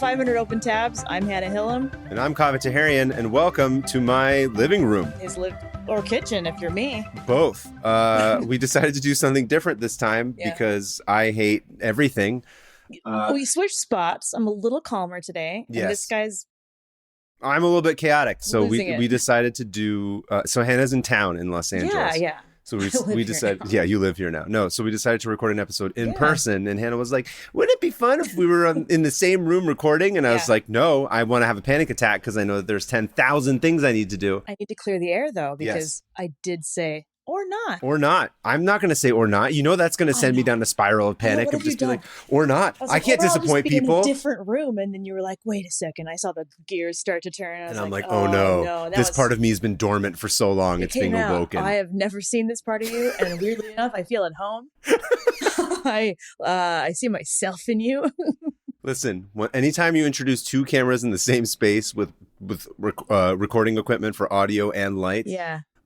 500 Open Tabs. I'm Hannah Hillam. And I'm Kaveh Taharian, and welcome to my living room. Or kitchen, if you're me. Both. We decided to do something different this time because I hate everything. We switched spots. I'm a little calmer today. Yes. And this guy's... I'm a little bit chaotic. So we decided to do... so Hannah's in town in Los Angeles. Yeah. So we decided, you live here now. No, so we decided to record an episode in person, and Hannah was like, "Wouldn't it be fun if we were in the same room recording?" And I was like, "No, I want to have a panic attack because I know that there's 10,000 things I need to do." I need to clear the air though, because I did say or not. Or not. I'm not going to say or not. You know that's going to send me down a spiral of panic of just be like, or not. I can't disappoint people. In a different room, and then you were like, "Wait a second." I saw the gears start to turn, and I'm like, "Oh no, this part of me has been dormant for so long. It's being awoken." I have never seen this part of you, and weirdly enough, I feel at home. I see myself in you. Listen, anytime you introduce two cameras in the same space with recording equipment for audio and lights,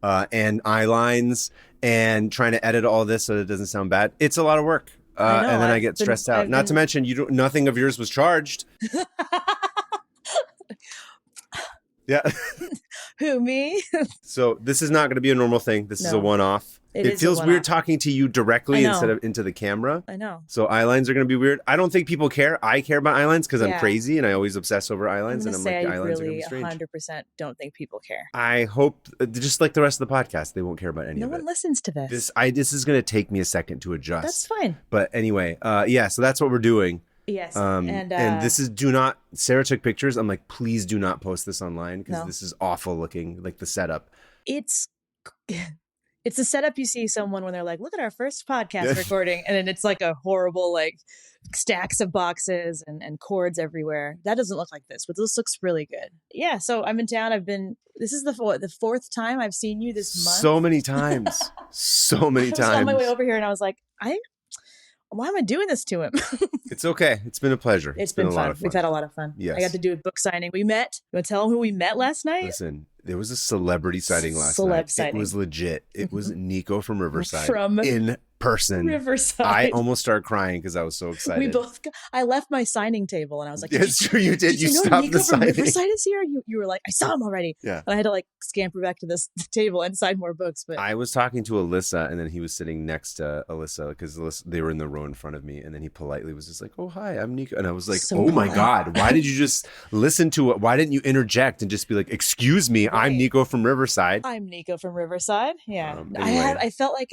and eye lines and trying to edit all this so that it doesn't sound bad, it's a lot of work. And then I get stressed out. Not to mention, nothing of yours was charged. Yeah. Who, me? So this is not going to be a normal thing. This is a one-off. It feels weird talking to you directly instead of into the camera. I know. So eye lines are going to be weird. I don't think people care. I care about eye lines because I'm crazy and I always obsess over eye lines. And I'm like, the eye lines are going to be strange. 100% don't think people care. I hope, just like the rest of the podcast, they won't care about any of it. No one listens to this. This is going to take me a second to adjust. That's fine. But anyway, so that's what we're doing. Yes. And this is Sarah took pictures. I'm like, please do not post this online because this is awful looking, like the setup. It's a setup you see someone when they're like, "Look at our first podcast recording," and then it's like a horrible like stacks of boxes and cords everywhere. That doesn't look like this, but this looks really good. Yeah, so I'm in town. This is the fourth time I've seen you this month. So many times. So many times. I was on my way over here and I was like, why am I doing this to him? It's okay. It's been a pleasure. It's been a lot of fun. We've had a lot of fun. Yes. I got to do a book signing. We met. You want to tell them who we met last night? Listen, there was a celebrity sighting last night. Sighting. It was legit. It was Nico from Riverside. In person. Riverside. I almost started crying because I was so excited. I left my signing table and I was like, "It's true, you did. You stopped Nico the signing. From Riverside is here?" You were like, "I saw him already." Yeah. And I had to like scamper back to this table and sign more books. But I was talking to Alyssa, and then he was sitting next to Alyssa because they were in the row in front of me, and then he politely was just like, "Oh, hi, I'm Nico," and I was like, "Oh my God, why did you just listen to it? Why didn't you interject and just be like, 'Excuse me, I'm Nico from Riverside'?" I'm Nico from Riverside. Yeah, anyway. I felt like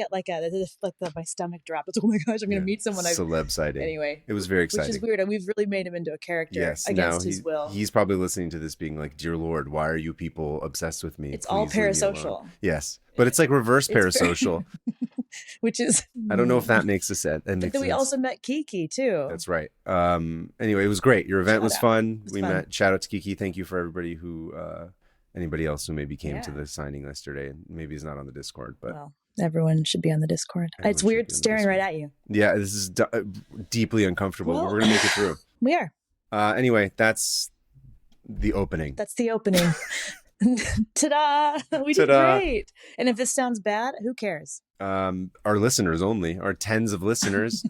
my stomach dropped. It's, oh my gosh, I'm gonna meet someone. Celeb sighting. Anyway, it was very exciting. Which is weird, and we've really made him into a character against his will. He's probably listening to this, being like, "Dear Lord, why are you people obsessed with me?" It's all parasocial. Yes, but it's like reverse parasocial. Which is, I don't know if that makes a sense. But then we also met Kiki too. That's right. Anyway, it was great. Your event was fun. We met. Shout out to Kiki. Thank you for everybody who, anybody else who maybe came to the signing yesterday and maybe is not on the Discord. But everyone should be on the Discord. It's weird staring right at you. Yeah, this is deeply uncomfortable. But we're gonna make it through. We are. Anyway, that's the opening. That's the opening. Ta-da! We did great. And if this sounds bad, who cares? Our listeners only, our tens of listeners.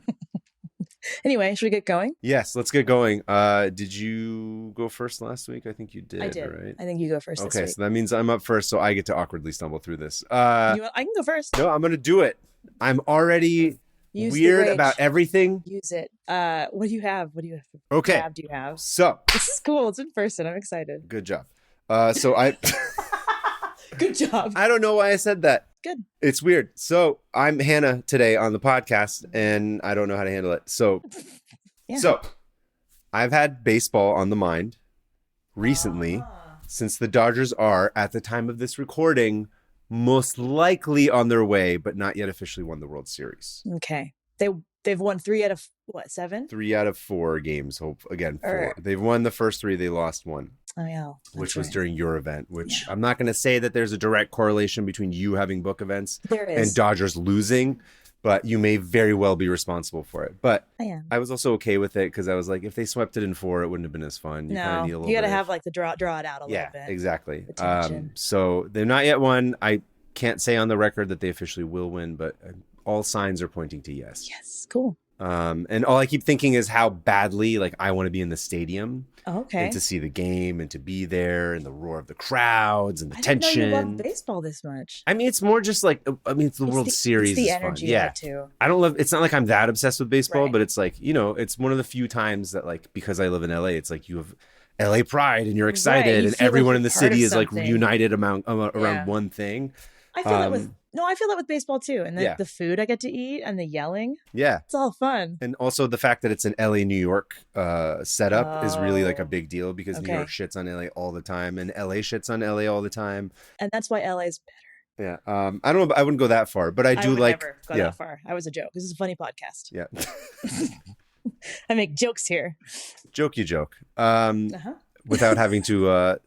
Anyway, should we get going? Yes, let's get going. Did you go first last week? I think you did. I did. Right? I think you go first. Okay, this week. So that means I'm up first, so I get to awkwardly stumble through this. I can go first. No, I'm going to do it. I'm already weird about everything. Use it. What do you have? What do you have? Okay. Do you have? So this is cool. It's in person. I'm excited. Good job. So I. Good job. I don't know why I said that. Good. It's weird. So I'm Hannah today on the podcast, and I don't know how to handle it. So, So I've had baseball on the mind recently, since the Dodgers are, at the time of this recording, most likely on their way, but not yet officially won the World Series. Okay. They've won 3 out of 7? 3 out of 4 games. Again, 4. They've won the first 3. They lost 1. Oh, yeah. Which was during your event, which I'm not going to say that there's a direct correlation between you having book events and Dodgers losing, but you may very well be responsible for it. But I was also okay with it because I was like, if they swept it in 4, it wouldn't have been as fun. You got to have like the draw it out a little bit. Yeah, exactly. So they've not yet won. I can't say on the record that they officially will win, but all signs are pointing to yes. Yes, cool. And all I keep thinking is how badly like I want to be in the stadium Okay. and to see the game and to be there and the roar of the crowds and the I didn't know you tension. loved baseball this much. I mean, it's more just like, I mean, it's the World Series. It's the is energy fun. of Yeah. it too. I don't love, it's not like I'm that obsessed with baseball, Right. but it's like, you know, it's one of the few times that like, because I live in LA, it's like you have LA pride and you're excited you and feel like everyone you're in the part of city is like something. united around Yeah. one thing. I feel that with I feel that with baseball too, and Yeah. the food I get to eat and the yelling. Yeah. It's all fun. And also the fact that it's an LA New York setup is really like a Oh, big deal because New okay. York shits on LA all the time and LA shits on LA all the time. And that's why LA's Yeah. I don't know, I wouldn't go that far, but I do would like never go yeah. that far. I was a joke. This is a funny podcast. Yeah. I make jokes here. Joke you joke. Uh-huh. Without having to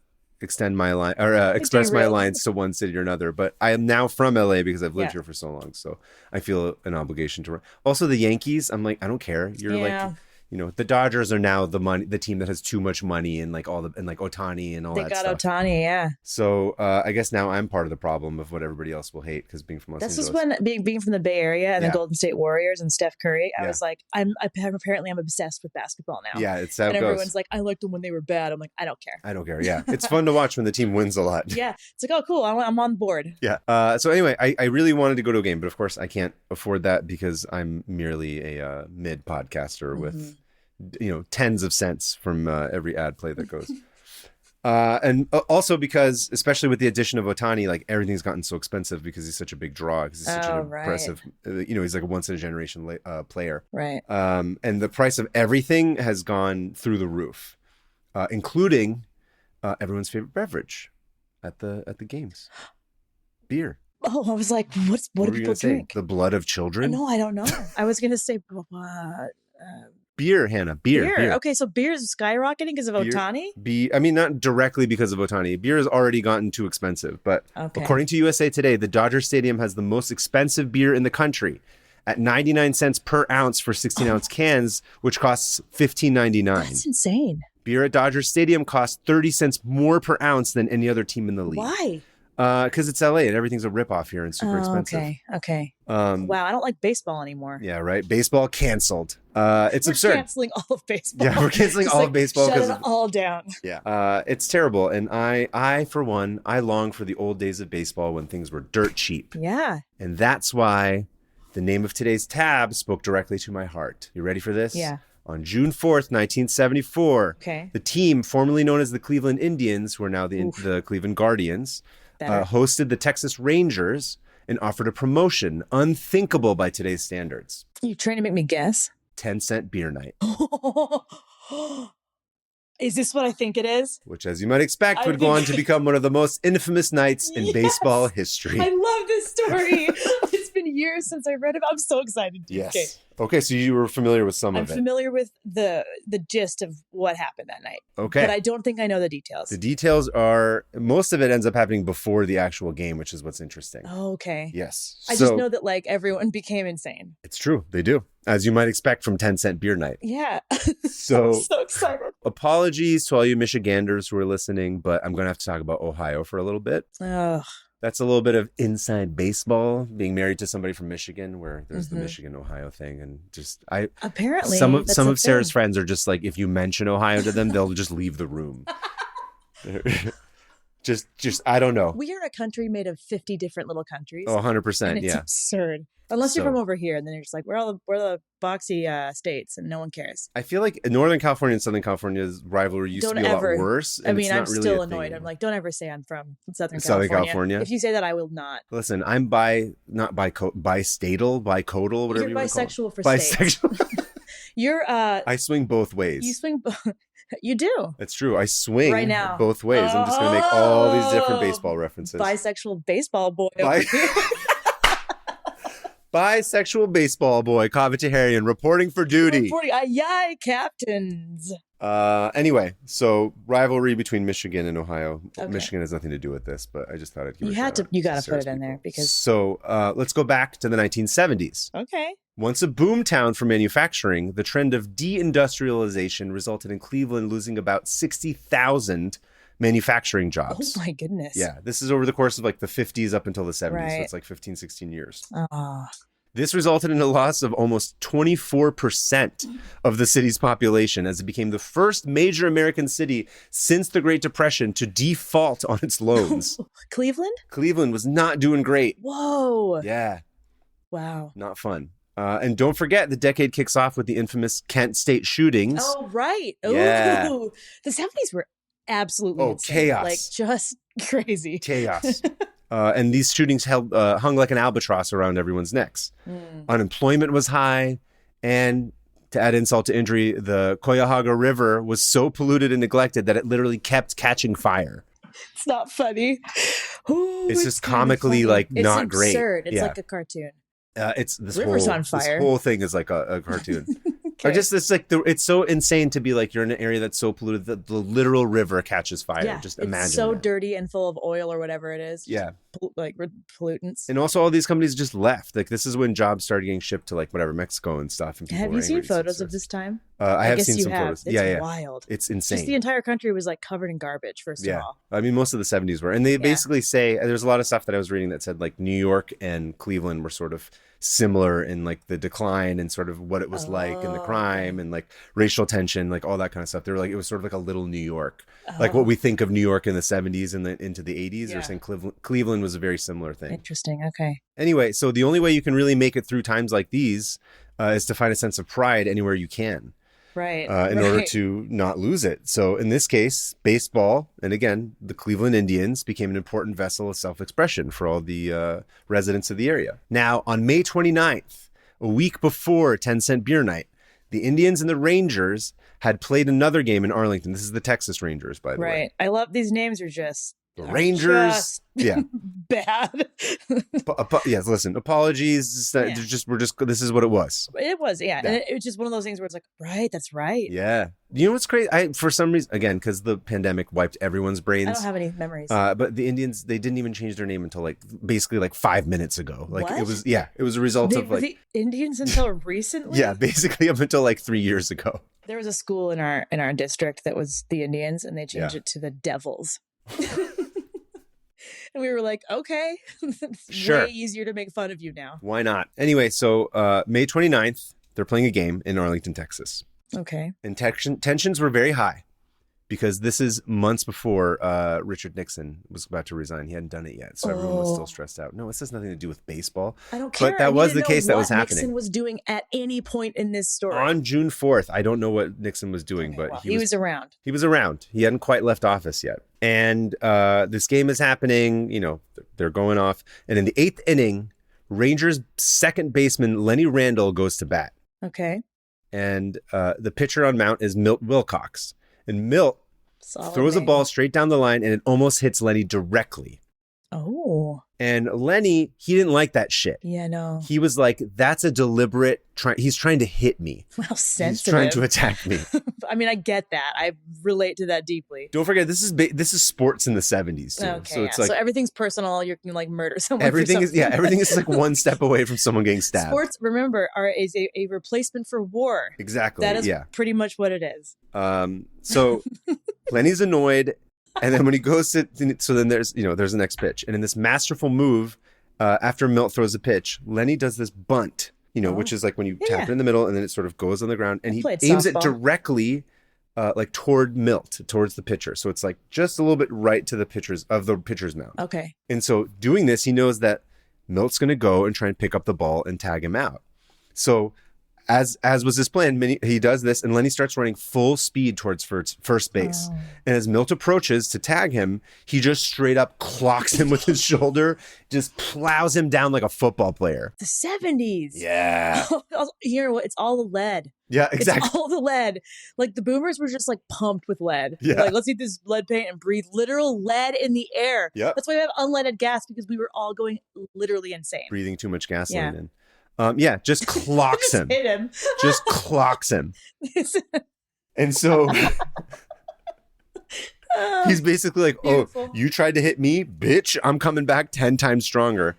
extend my line or express my Derailed. lines to one city or another. But I am now from LA because I've lived Yeah. here for so long. So I feel an obligation to. Also, the Yankees. I'm like, I don't care. You're Yeah. like, you know, the Dodgers are now the team that has too much money and like and like Ohtani and all They that got stuff. Ohtani, yeah. So I guess now I'm part of the problem of what everybody else will hate because being from Los This Angeles. is when being from the Bay Area and Yeah. the Golden State Warriors and Steph Curry, I Yeah. was like, apparently I'm obsessed with basketball now. Yeah, it's how And it everyone's goes. like, I liked them when they were bad. I'm like, I don't care. I don't care. Yeah, it's fun to watch when the team wins a lot. Yeah, it's like, oh, cool. I'm on board. Yeah. So anyway, I really wanted to go to a game, but of course I can't afford that because I'm merely a mid podcaster with, you know, tens of cents from every ad play that goes. And also because, especially with the addition of Ohtani, like everything's gotten so expensive because he's such a big draw. Because he's such an impressive, you know, he's like a once in a generation player. Right. And the price of everything has gone through the roof, including everyone's favorite beverage at the games, beer. Oh, I was like, what What do were you people gonna say? drink? The blood of children? No, I don't know. I was going to say Beer, Hannah. Beer. Okay, so beer is skyrocketing because of Beer- Ohtani? I mean, not directly because of Ohtani. Beer has already gotten too expensive. But Okay. according to USA Today, the Dodger Stadium has the most expensive beer in the country at 99 cents per ounce for 16-ounce cans, which costs $15.99. That's insane. Beer at Dodger Stadium costs 30 cents more per ounce than any other team in the league. Why? Because it's LA and everything's a ripoff here and super expensive. Okay. Wow, I don't like baseball anymore. Yeah, right. Baseball canceled. It's We're absurd. canceling all of baseball. Yeah, we're canceling Just all of baseball shut because it all down. yeah, it's terrible. And I for one, I long for the old days of baseball when things were dirt cheap. Yeah. And that's why the name of today's tab spoke directly to my heart. You ready for this? Yeah. On June 4th, 1974, Okay. the team formerly known as the Cleveland Indians, who are now the Cleveland Guardians, hosted the Texas Rangers and offered a promotion unthinkable by today's standards. You trying to make me guess? 10-cent beer night. Is this what I think it is? Which, as you might expect, would go on to become one of the most infamous nights in Yes! baseball history. I love this story. It's been years since I read it. I'm so excited. Yes. Okay, so you were familiar with some I'm of it. familiar with the gist of what happened that night. Okay. But I don't think I know the details. The details are, most of it ends up happening before the actual game, which is what's interesting. Oh, okay. Yes. I just know that like everyone became insane. It's true. They do. As you might expect from 10-cent beer night. Yeah. So, I'm so excited. apologies to all you Michiganders who are listening, but I'm going to have to talk about Ohio for a little bit. Ugh. That's a little bit of inside baseball, being married to somebody from Michigan, where there's the Michigan-Ohio thing. And just, Apparently some of that's a Sarah's thing. friends are just like, if you mention Ohio to them, they'll just leave the room. just I don't know. We are a country made of 50 different little countries. Oh, 100%. and it's Yeah. absurd. Unless you're So- from over here, and then you're just like, we're the boxy states, and no one cares. I feel like Northern California and Southern California's rivalry used to be a lot worse. I and mean, it's I'm not really still a thing annoyed. I'm anymore. like, don't ever say I'm from Southern Southern California. California? If you say that, I will not. Listen, I'm bistatal, bicodal, whatever You're you want to call it. bisexual for states. Bisexual. You're I swing both ways. you swing. You do. It's true. I swing Right now. both ways. I'm just going to make all these different Oh, baseball references. Bisexual baseball boy. Bi- over here. Bisexual baseball boy, Kavitaharian, reporting for duty. Yay, captains. Anyway, so rivalry between Michigan and Ohio. Okay. Michigan has nothing to do with this, but I just thought I'd give You a had shout to. out You got to put Sarah's it in there people. because. So let's go back to the 1970s. Okay. Once a boom town for manufacturing, the trend of deindustrialization resulted in Cleveland losing about 60,000 manufacturing Oh jobs. my goodness. Yeah, this is over the course of like the 50s up until the 70s. So Right. it's like 15, 16 years. Oh. This resulted in a loss of almost 24% of the city's population as it became the first major American city since the Great Depression to default on its loans. Cleveland? Cleveland was not doing great. Whoa. Yeah. Wow. Not fun. And don't forget, the decade kicks off with the infamous Kent State shootings. Oh, right. Yeah. Ooh. The 70s were absolutely insane. Chaos. Like, just crazy. Chaos. And these shootings hung like an albatross around everyone's necks. Unemployment was high. And to add insult to injury, the Cuyahoga River was so polluted and neglected that it literally kept catching fire. It's not funny. Ooh, it's just comically like not great. It's absurd. It's like a cartoon. It's this River's on fire. This whole thing is like a cartoon. Okay. Or just it's like it's so insane to be like you're in an area that's so polluted that the literal river catches fire. Yeah, just imagine. It's so that. dirty and full of oil or whatever it is. Yeah. Like pollutants. And also all these companies just left. Like this is when jobs started getting shipped to like whatever Mexico and stuff. And have you seen photos of this time? I have seen some photos. It's wild. It's insane. Just the entire country was like covered in garbage. First of all. I mean, most of the 70s were, and they basically say there's a lot of stuff that I was reading that said like New York and Cleveland were sort of similar in like the decline and sort of what it was like and the crime and like racial tension, like all that kind of stuff. They were like, it was sort of like a little New York, like what we think of New York in the 70s and into the 80s. They're saying Cleveland was a very similar thing. Interesting. Okay. Anyway, so the only way you can really make it through times like these is to find a sense of pride anywhere you can. Right. In order to not lose it. So in this case, baseball, and again, the Cleveland Indians became an important vessel of self-expression for all the residents of the area. Now, on May 29th, a week before 10-cent beer night, the Indians and the Rangers had played another game in Arlington. This is the Texas Rangers, by the way. Right. I love these names are just... The Rangers, bad. Yes, listen, apologies. This is what it was. It was, yeah. And it was just one of those things where it's like, right, that's right. Yeah. You know what's crazy? For some reason, again, because the pandemic wiped everyone's brains. I don't have any memories. But the Indians, they didn't even change their name until like basically like 5 minutes ago. Like what? It was a result of like the Indians until recently. Yeah, basically up until like 3 years ago. There was a school in our district that was the Indians, and they changed it to the Devils. And we were like, okay, it's way easier to make fun of you now. Why not? Anyway, so May 29th, they're playing a game in Arlington, Texas. Okay. And tensions were very high because this is months before Richard Nixon was about to resign. He hadn't done it yet, so everyone was still stressed out. No, this has nothing to do with baseball. I don't care. But that was the case that was happening. Nixon was doing at any point in this story. On June 4th, I don't know what Nixon was doing, but he was around. He was around. He hadn't quite left office yet. And this game is happening. You know, they're going off. And in the 8th inning, Rangers second baseman Lenny Randle goes to bat. Okay. And the pitcher on mount is Milt Wilcox. And Milt throws a ball straight down the line, and it almost hits Lenny directly. Oh. And Lenny, he didn't like that shit. Yeah, no. He was like, that's a deliberate he's trying to hit me. How sensitive. He's trying to attack me. I mean, I get that. I relate to that deeply. Don't forget, this is sports in the 70s too. Okay, so it's like, so everything's personal. You can like murder someone. Everything is like one step away from someone getting stabbed. Sports, remember, is a replacement for war. Exactly. That is pretty much what it is. So Lenny's annoyed. And then when he goes so then there's the next pitch. And in this masterful move, after Milt throws a pitch, Lenny does this bunt, which is like when you tap it in the middle and then it sort of goes on the ground. And he aims it directly like toward Milt, towards the pitcher. So it's like just a little bit right to the pitcher's mound. Okay. And so doing this, he knows that Milt's going to go and try and pick up the ball and tag him out. So as was his plan, he does this, and Lenny starts running full speed towards first base. Oh. And as Milt approaches to tag him, he just straight up clocks him with his shoulder, just plows him down like a football player. The 70s. Yeah. It's all the lead. Yeah, exactly. It's all the lead. Like the boomers were just like pumped with lead. Yeah. Like, let's eat this lead paint and breathe literal lead in the air. Yep. That's why we have unleaded gas, because we were all going literally insane. Breathing too much gasoline in. Just clocks him. Hit him. Just clocks him. And so he's basically like, beautiful. Oh, you tried to hit me, bitch. I'm coming back 10 times stronger.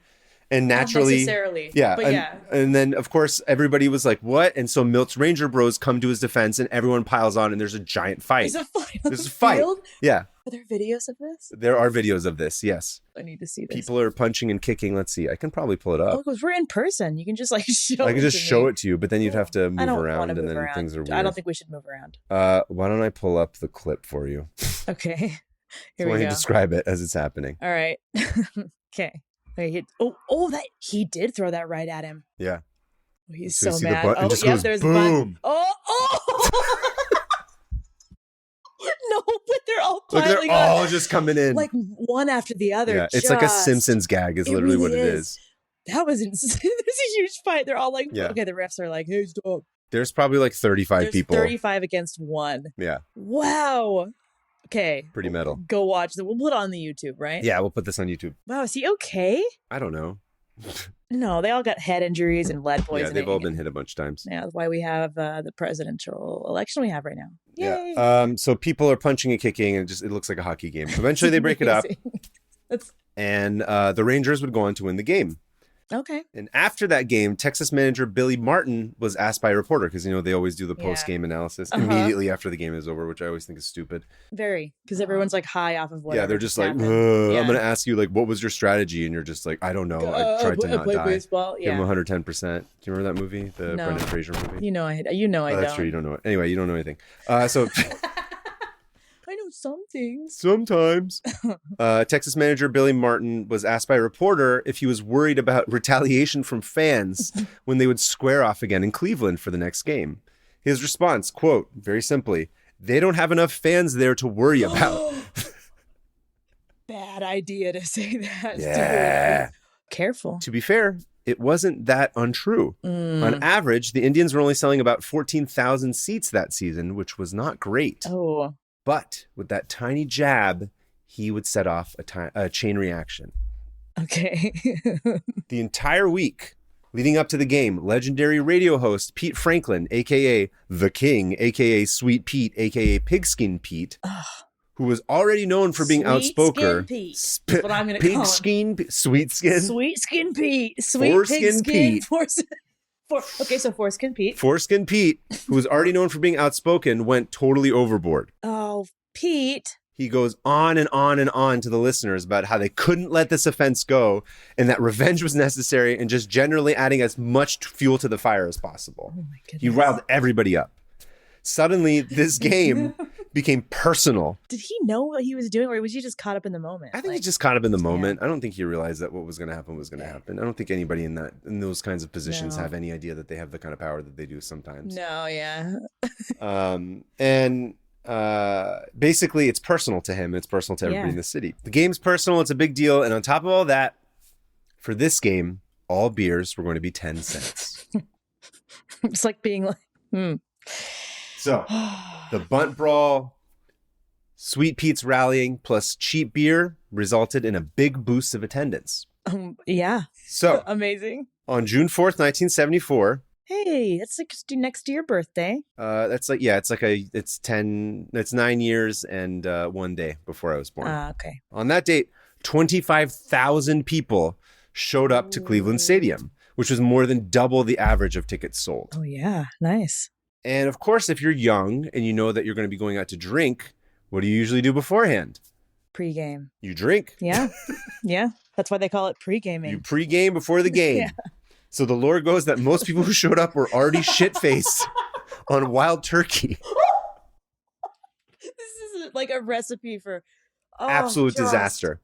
And Not naturally, necessarily. yeah, But yeah. and then of course everybody was like, "What?" And so Milt's Ranger Bros come to his defense, and everyone piles on, and there's a giant fight. There's a fight on There's the a fight. field? Yeah, Are there videos of this? there are videos of this. Yes, I need to see this. people are punching and kicking. Let's see. I can probably pull it up. Oh, because we're in person. You can just like show. I can just to show me. it to you, but then you'd have to I move don't around, wanna and move then around. things are weird. I don't think we should move around. Why don't I pull up the clip for you? Okay. So Here why we don't you go. describe it as it's happening? All right. Okay. That he did throw that right at him. Yeah. He's So you so see the mad. butt and Oh, just yep, goes there's boom. Oh. No, but they're all Look, piling they're on. all just coming in. Like one after the other. Yeah, it's like a just- Simpsons gag is it literally really what it is. is. That was insane. There's a huge fight. They're all like, Yeah. okay, the refs are like, hey, stop. There's probably like 35 There's people. 35 against 1. Yeah, Wow. Okay. pretty metal. Go watch it. We'll put it on the YouTube, right? Yeah, we'll put this on YouTube. Wow, is he okay? I don't know. No, they all got head injuries and lead Yeah, poisoning. they've all been hit a bunch of times. Yeah, that's why we have the presidential election we have right now. Yay. Yeah. So people are punching and kicking, and it looks like a hockey game. Eventually, they break it up, and the Rangers would go on to win the game. Okay. And after that game, Texas manager Billy Martin was asked by a reporter, because they always do the Yeah. post-game analysis Uh-huh. immediately after the game is over, which I always think is stupid. Very, because everyone's like high off of whatever. Yeah, they're just like, happened. I'm Yeah. going to ask you, like, what was your strategy? And you're just like, I don't know. I tried to not play die. baseball. Give him Yeah. 110%. Do you remember that movie? The No. Brendan Fraser movie? I Oh, don't. that's true. You don't know it. Anyway, you don't know anything. So I know some things. sometimes Texas manager Billy Martin was asked by a reporter if he was worried about retaliation from fans when they would square off again in Cleveland for the next game. His response, quote, very simply, they don't have enough fans there to worry about. Bad idea to say that. Yeah. Dude. Careful. To be fair, it wasn't that untrue. Mm. On average, the Indians were only selling about 14,000 seats that season, which was not great. Oh. But with that tiny jab, he would set off a chain reaction. Okay. The entire week leading up to the game, legendary radio host Pete Franklin, a.k.a. The King, a.k.a. Sweet Pete, a.k.a. Pigskin Pete, who was already known for being Sweet outspoken. Skin Pete. That's what I'm going to call him. Pigskin, Sweet Skin. Sweet Skin Pete. Sweet Foreskin Pigskin Pete. Okay, so Foreskin Pete. Foreskin Pete, who was already known for being outspoken, went totally overboard. Oh, Pete. He goes on and on and on to the listeners about how they couldn't let this offense go and that revenge was necessary and just generally adding as much fuel to the fire as possible. Oh my goodness. He riled everybody up. Suddenly, this game became personal. Did he know what he was doing, or was he just caught up in the moment? I think he just caught up in the moment. I don't think he realized that what was going to happen was going to happen. I don't think anybody in those kinds of positions have any idea that they have the kind of power that they do sometimes. No, yeah. Basically, it's personal to him. It's personal to everybody in the city. The game's personal. It's a big deal. And on top of all that, for this game, all beers were going to be 10 cents. It's like being like, So the bunt brawl, Sweet Pete's rallying, plus cheap beer resulted in a big boost of attendance. Yeah. So Amazing. on June 4th, 1974. Hey, that's like next to your birthday. It's 9 years and 1 day before I was born. Okay. On that date, 25,000 people showed up to Cleveland Stadium, which was more than double the average of tickets sold. Oh, yeah. Nice. And of course, if you're young and you know that you're going to be going out to drink, what do you usually do beforehand? Pre-game. You drink. Yeah. Yeah. That's why they call it pre-gaming. You pre-game before the game. Yeah. So the lore goes that most people who showed up were already shit-faced on wild turkey. This is like a recipe for absolute just disaster.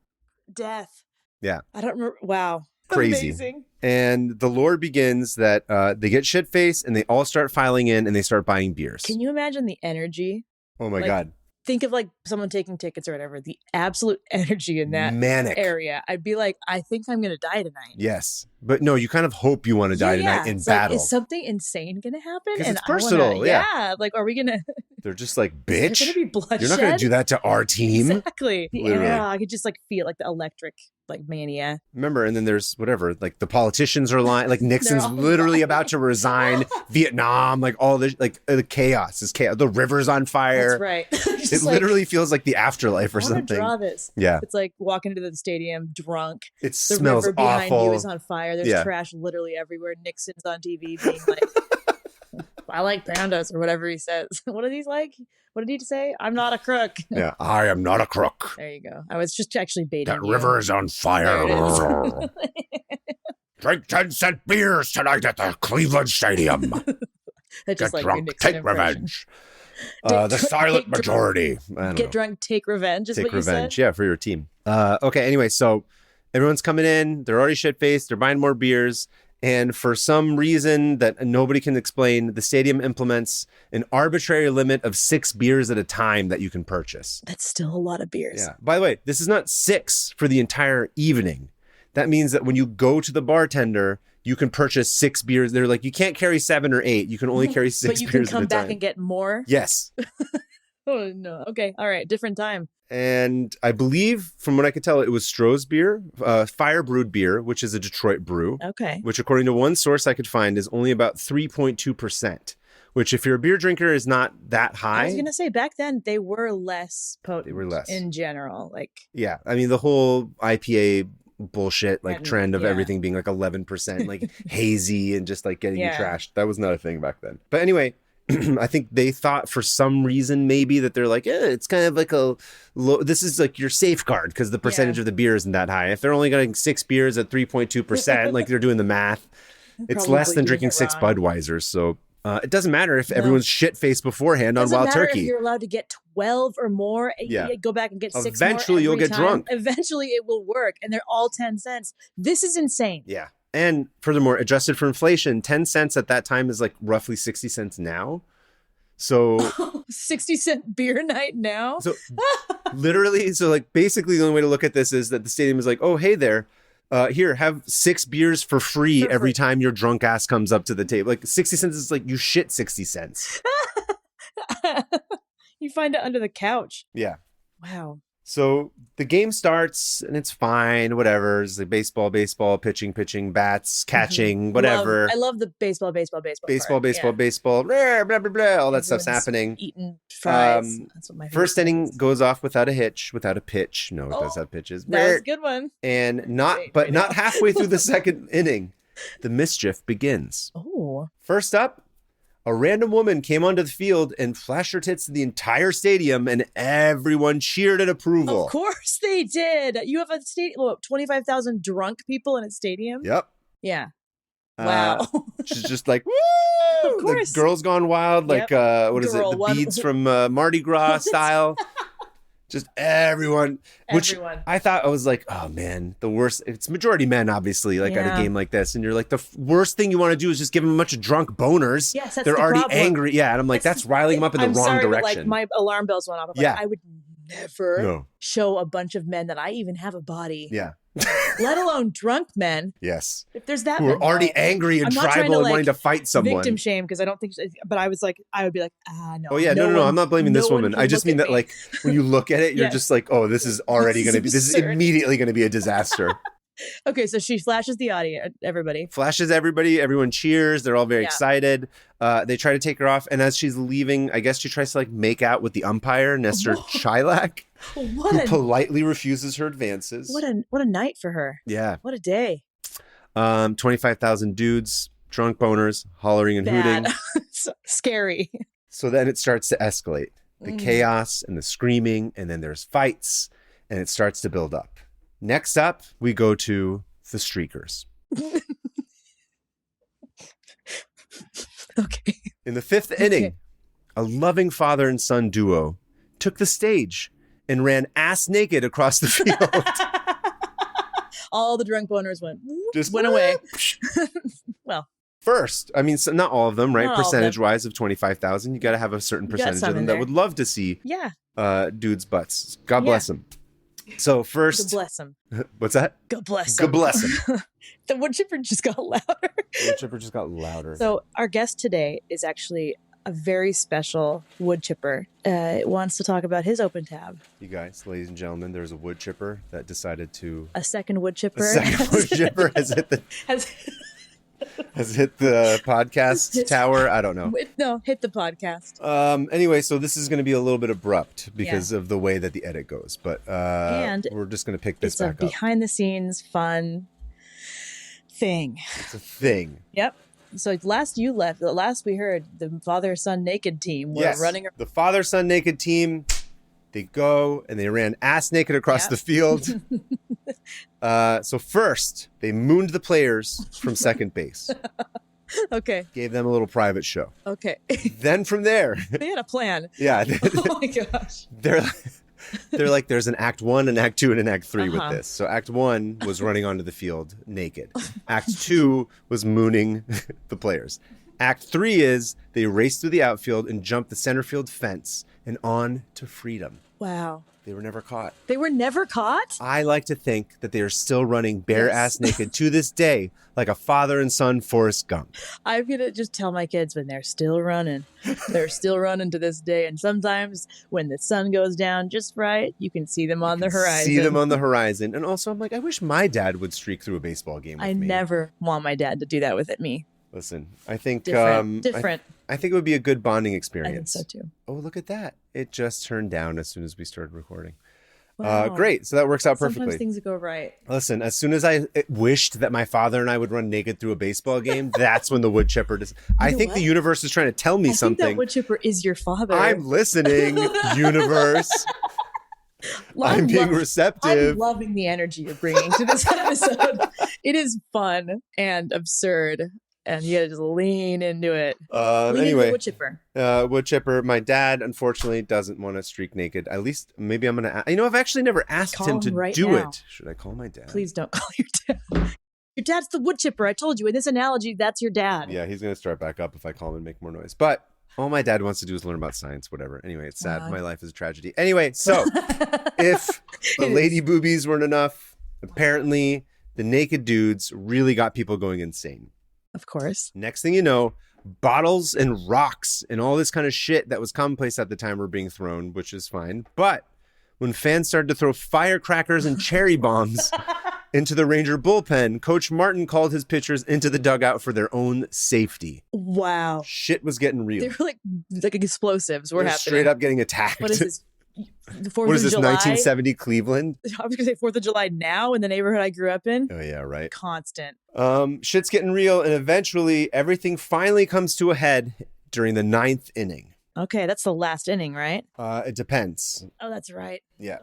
death. Yeah. I don't remember. Wow. Crazy. Amazing. And the lore begins that they get shit-faced and they all start filing in and they start buying beers. Can you imagine the energy? Oh my like, God. Think of like someone taking tickets or whatever, the absolute energy in that Manic area. I'd be like, I think I'm going to die tonight. Yes. But no, you kind of hope you want to die tonight in It's battle. Like, is something insane going to happen? 'Cause And it's personal, yeah. Like, are we going to They're just like, There's bitch, gonna be bloodshed. you're not going to do that to our team. Exactly. Literally. Yeah, I could just like feel like the electric like mania. Remember, and then there's whatever, like the politicians are lying, like Nixon's literally about to resign, Vietnam, like all this, like the chaos is chaos. The river's on fire. That's right. It literally feels like the afterlife or something. Draw this. Yeah. It's like walking into the stadium drunk. It The smells river behind awful. you is on fire. There's trash literally everywhere. Nixon's on TV being like, I like pandas or whatever he says. What did he like? What did he say? I'm not a crook. Yeah, I am not a crook. There you go. I was just actually baiting That you. river is on fire. Drink 10-cent beers tonight at the Cleveland Stadium. Get like drunk, take revenge. The silent majority. Get drunk, take revenge is take what you revenge. said? Yeah, for your team. Okay, anyway, so everyone's coming in. They're already shit-faced. They're buying more beers. And for some reason that nobody can explain, the stadium implements an arbitrary limit of 6 beers at a time that you can purchase. That's still a lot of beers. Yeah. By the way, this is not 6 for the entire evening. That means that when you go to the bartender, you can purchase 6 beers. They're like, you can't carry 7 or 8. You can only carry 6 beers at a time. But you can come back and get more? Yes. Oh, no. Okay. All right. Different time. And I believe, from what I could tell, it was Stroh's beer, fire brewed beer, which is a Detroit brew. Okay. Which, according to one source I could find, is only about 3.2%, which, if you're a beer drinker, is not that high. I was going to say, back then, they were less potent. They were less. In general. Yeah. I mean, the whole IPA bullshit, trend of everything being 11%, hazy and just getting you trashed. That was not a thing back then. But anyway, I think they thought for some reason maybe that they're it's kind of like a low, this is your safeguard because the percentage of the beer isn't that high. If they're only getting 6 beers at 3.2%, they're doing the math, it's less than drinking 6 Budweisers. So it doesn't matter if everyone's shit-faced beforehand on Wild Turkey. If you're allowed to get 12 or more, you go back and get 6 Eventually more you'll get drunk. Eventually it will work. And they're all 10 cents. This is insane. Yeah. And furthermore, adjusted for inflation, 10 cents at that time is roughly 60 cents now. So 60-cent beer night now. So literally, basically the only way to look at this is that the stadium is oh, hey there. Here, have 6 beers for free every time your drunk ass comes up to the table. 60 cents is you shit 60 cents. You find it under the couch. Yeah. Wow. So the game starts and it's fine, whatever. It's baseball, pitching, bats, catching, whatever. I love the baseball. Baseball, blah, blah, blah, blah. All that stuff's happening. Eating fries. That's what my first inning goes off without a hitch, without a pitch. No, it does have pitches. That was a good one. And not halfway through the second inning, the mischief begins. Oh. First up, a random woman came onto the field and flashed her tits to the entire stadium, and everyone cheered in approval. Of course they did. You have a stadium, 25,000 drunk people in a stadium? Yep. Yeah. Wow. She's just woo! Of course. Girls Gone Wild, what is it? The beads from Mardi Gras style. Just everyone. Which I thought, I was oh man, the worst. It's majority men, obviously, at a game like this. And you're the worst thing you want to do is just give them a bunch of drunk boners. Yes, that's They're already problem. angry. Yeah, and I'm that's riling them up in the wrong direction. But, my alarm bells went off. I would never show a bunch of men that I even have a body. Yeah. Let alone drunk men. Yes. If there's that, who are already angry and tribal and wanting to fight someone. Victim shame, because I don't think. But I was I would be no. Oh yeah, no. I'm not blaming this woman. I just mean that when you look at it, you're just oh, this is already going to be. This is immediately going to be a disaster. Okay, so she flashes the audience, everybody. Flashes everybody. Everyone cheers. They're all very excited. They try to take her off, and as she's leaving, I guess she tries to make out with the umpire, Nestor Chilak, who politely refuses her advances. What a night for her. Yeah. What a day. 25,000 dudes, drunk boners, hollering and hooting. Scary. So then it starts to escalate. The chaos and the screaming, and then there's fights, and it starts to build up. Next up, we go to the Streakers. Okay. In the 5th inning, a loving father and son duo took the stage and ran ass naked across the field. All the drunk boners went away. Well. First, I mean, not all of them, right? Percentage-wise of 25,000, you got to have a certain percentage of them that would love to see dudes' butts. God bless them. So first, God bless him. What's that? God bless him. God bless him. The wood chipper just got louder. The wood chipper just got louder. So our guest today is actually a very special wood chipper wants to talk about his open tab. You guys, ladies and gentlemen, there's a wood chipper that decided to... A second wood chipper. A second wood chipper has hit the... has hit the podcast tower. I don't know. No, hit the podcast. Anyway, so this is going to be a little bit abrupt because of the way that the edit goes. But and we're just going to pick this back up. It's a behind-the-scenes fun thing. It's a thing. Yep. So last we heard, the father-son naked team were running. The father-son naked team, they go and they ran ass naked across the field. So first, they mooned the players from second base. Okay. Gave them a little private show. Okay. Then from there... They had a plan. Yeah. Oh my gosh. They're like, there's an act 1, an act 2, and an act 3 with this. So act 1 was running onto the field naked. Act 2 was mooning the players. Act 3 is they raced through the outfield and jumped the center field fence and on to freedom. Wow. They were never caught. They were never caught? I like to think that they are still running bare ass naked to this day, like a father and son Forrest Gump. I'm going to just tell my kids when they're still running. They're still running to this day. And sometimes when the sun goes down just right, you can see them on the horizon. See them on the horizon. And also, I'm like, I wish my dad would streak through a baseball game with me. I never want my dad to do that with me. Listen, I think... Different. I think it would be a good bonding experience. I think so too. Oh, look at that. It just turned down as soon as we started recording. Wow. Great. So that works out perfectly. Sometimes things go right. Listen, as soon as I wished that my father and I would run naked through a baseball game, that's when the wood chipper... I think the universe is trying to tell me something. I think that wood chipper is your father. I'm listening, universe. I'm being receptive. I'm loving the energy you're bringing to this episode. It is fun and absurd. And you gotta just lean into it. Anyway, wood chipper. Wood chipper. My dad, unfortunately, doesn't want to streak naked. At least, maybe I'm gonna. I've actually never asked him to do it. Should I call my dad? Please don't call your dad. Your dad's the wood chipper. I told you. In this analogy, that's your dad. Yeah, he's gonna start back up if I call him and make more noise. But all my dad wants to do is learn about science. Whatever. Anyway, it's sad. My life is a tragedy. Anyway, so if the lady boobies weren't enough, apparently the naked dudes really got people going insane. Of course. Next thing you know, bottles and rocks and all this kind of shit that was commonplace at the time were being thrown, which is fine. But when fans started to throw firecrackers and cherry bombs into the Ranger bullpen, Coach Martin called his pitchers into the dugout for their own safety. Wow. Shit was getting real. They were like explosives were happening. Straight up getting attacked. What is this? The 4th what is of this, July? 1970 Cleveland? I was going to say 4th of July now in the neighborhood I grew up in. Oh, yeah, right. Constant. Shit's getting real, and eventually everything finally comes to a head during the 9th inning. Okay, that's the last inning, right? It depends. Oh, that's right. Yeah.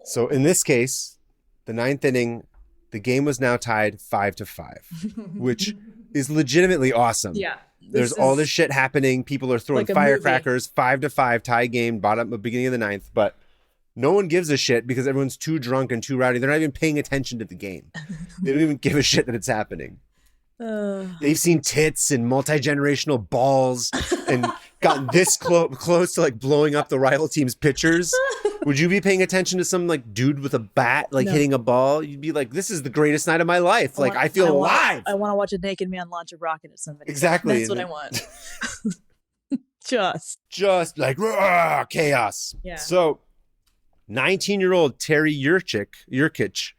So in this case, the 9th inning, the game was now tied 5-5, which is legitimately awesome. Yeah. There's all this shit happening. People are throwing firecrackers. 5-5 tie game, bottom beginning of the 9th, but no one gives a shit because everyone's too drunk and too rowdy. They're not even paying attention to the game. They don't even give a shit that it's happening. They've seen tits and multi-generational balls and gotten this close to like blowing up the rival team's pitchers. Would you be paying attention to some like dude with a bat hitting a ball? You'd be like, this is the greatest night of my life. I feel alive. I want to watch a naked man launch a rocket at somebody. Exactly. That's what I want. Just like chaos. Yeah. So 19-year-old Terry Yurkich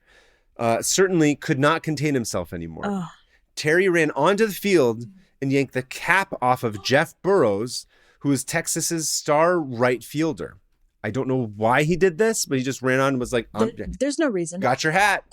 certainly could not contain himself anymore. Oh. Terry ran onto the field and yanked the cap off of Jeff Burrows, who is Texas's star right fielder. I don't know why he did this, but he just ran on and was like, there's no reason. Got your hat.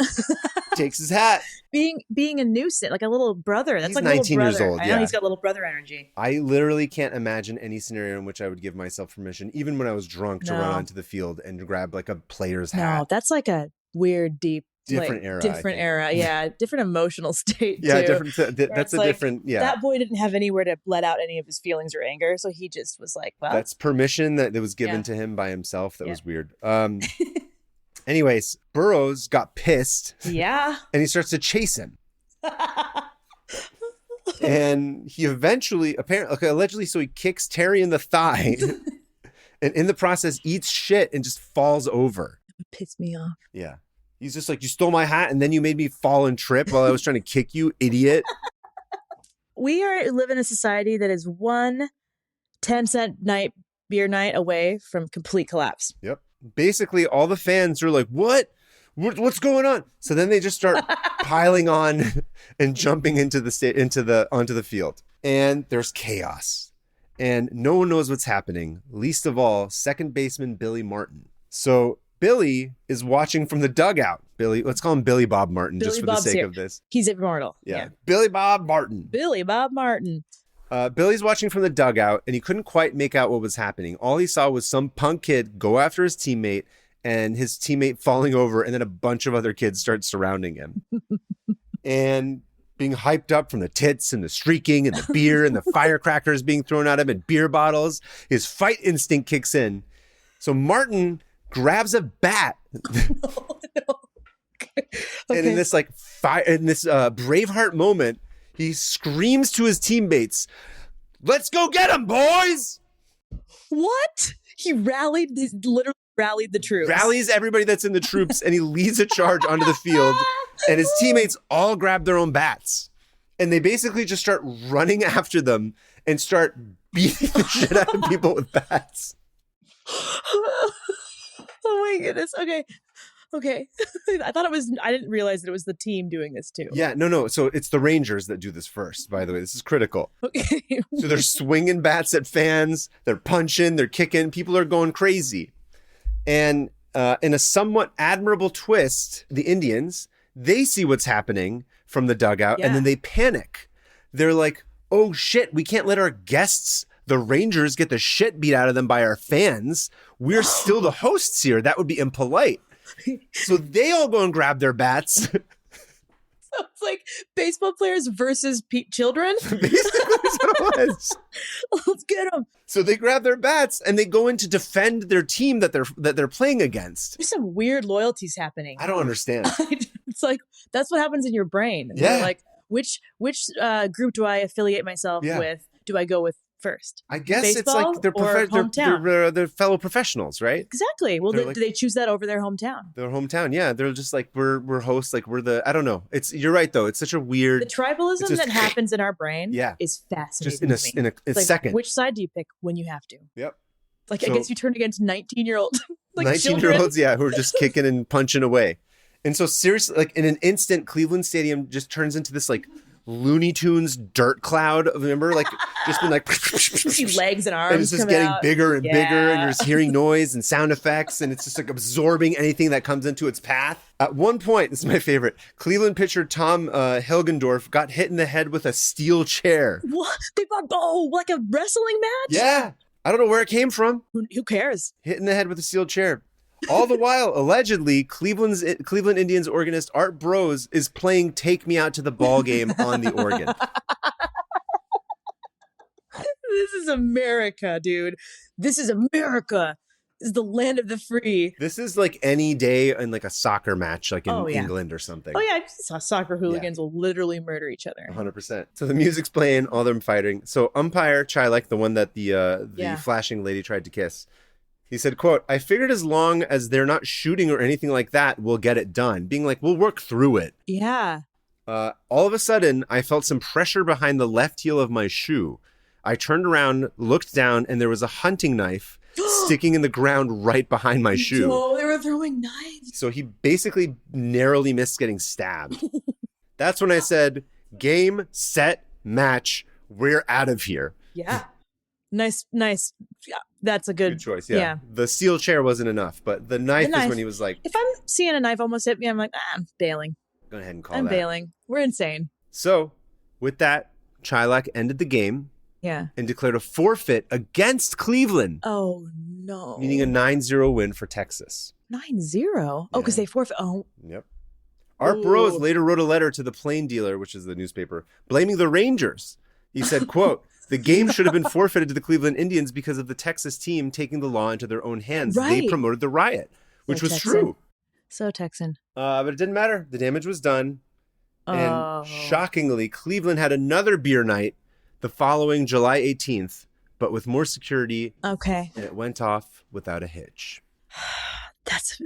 Takes his hat. Being a nuisance, like a little brother. That's he's like 19 a little years brother. old. I know he's got little brother energy. I literally can't imagine any scenario in which I would give myself permission, even when I was drunk, to run onto the field and grab like a player's hat. No, that's like a weird, different era. Yeah. Different emotional state. Yeah. Too, that's a different. Yeah. That boy didn't have anywhere to let out any of his feelings or anger. So he just was like, well, that's permission that was given to him by himself. That was weird. Anyways, Burrows got pissed. Yeah. And he starts to chase him. And he eventually, allegedly, so he kicks Terry in the thigh and in the process eats shit and just falls over. It would piss me off. Yeah. He's just like, you stole my hat and then you made me fall and trip while I was trying to kick you, idiot. We live in a society that is one 10-cent beer night away from complete collapse. Yep. Basically, all the fans are like, what's going on? So then they just start piling on and jumping onto the field. And there's chaos. And no one knows what's happening, least of all, second baseman Billy Martin. So Billy is watching from the dugout. Let's call him Billy Bob Martin, just for the sake of this. He's immortal. Yeah. Billy Bob Martin. Billy Bob Martin. Billy's watching from the dugout, and he couldn't quite make out what was happening. All he saw was some punk kid go after his teammate, and his teammate falling over, and then a bunch of other kids start surrounding him. And being hyped up from the tits and the streaking and the beer and the firecrackers being thrown at him and beer bottles, his fight instinct kicks in. So Martin grabs a bat. Okay. And in this Braveheart moment, he screams to his teammates, "Let's go get him, boys!" What? He literally rallied the troops. Rallies everybody that's in the troops, and he leads a charge onto the field, and his teammates all grab their own bats. And they basically just start running after them and start beating the shit out of people with bats. Oh my goodness. Okay. I didn't realize that it was the team doing this too. Yeah, no. So it's the Rangers that do this first, by the way. This is critical. Okay. So they're swinging bats at fans. They're punching. They're kicking. People are going crazy. And in a somewhat admirable twist, the Indians, they see what's happening from the dugout, and then they panic. They're like, oh shit, we can't let our guests, the Rangers, get the shit beat out of them by our fans. We're still the hosts here. That would be impolite. So they all go and grab their bats. So it's like baseball players versus children. Basically, that's what it was. Let's get them. So they grab their bats and they go in to defend their team that they're playing against. There's some weird loyalties happening. I don't understand. It's like that's what happens in your brain. Yeah. You're like, which group do I affiliate myself with? Do I go with first? I guess Baseball it's like they're fellow professionals, right? Exactly. Well, do they choose that over their hometown? Their hometown, yeah. They're just like we're hosts, like I don't know. You're right though. It's such a weird. The tribalism that happens in our brain, is fascinating. Just in a like, second. Which side do you pick when you have to? Yep. Like I guess you turn against 19-year-olds, like 19-year-olds, who are just kicking and punching away. And so seriously, like in an instant, Cleveland Stadium just turns into this like Looney Tunes dirt cloud. Remember, like just been like legs and arms, and it's just getting bigger and bigger, and you're just hearing noise and sound effects, and it's just like absorbing anything that comes into its path. At one point, this is my favorite, Cleveland pitcher Tom Hilgendorf got hit in the head with a steel chair. What? They bought like a wrestling match? Yeah, I don't know where it came from. Who cares? Hit in the head with a steel chair. All the while, allegedly, Cleveland Indians organist Art Brose is playing "Take Me Out to the Ball Game" on the organ. This is America, dude. This is America. This is the land of the free. This is like any day in like a soccer match, like in England or something. Oh yeah, I saw soccer hooligans will literally murder each other. 100%. So the music's playing, all them fighting. So umpire Chilek, the one that the flashing lady tried to kiss, he said, quote, "I figured as long as they're not shooting or anything like that, we'll get it done." Being like, we'll work through it. Yeah. All of a sudden, I felt some pressure behind the left heel of my shoe. I turned around, looked down, and there was a hunting knife sticking in the ground right behind my shoe. Oh, they were throwing knives. So he basically narrowly missed getting stabbed. That's when I said, game, set, match, we're out of here. Yeah. Nice. Yeah, that's a good choice. Yeah. The steel chair wasn't enough, but the knife is when he was like, if I'm seeing a knife almost hit me, I'm like, I'm bailing. Go ahead and call I'm that. bailing. We're insane. So with that, Chilak ended the game. Yeah. And declared a forfeit against Cleveland. Oh, no. Meaning a 9-0 win for Texas. 9-0? Oh, because they forfeit. Oh. Yep. Art Brose later wrote a letter to the Plain Dealer, which is the newspaper, blaming the Rangers. He said, quote, "The game should have been forfeited to the Cleveland Indians because of the Texas team taking the law into their own hands. Right. They promoted the riot," which was Texan. true. So Texan. But it didn't matter. The damage was done. And shockingly, Cleveland had another beer night the following July 18th, but with more security. Okay. And it went off without a hitch.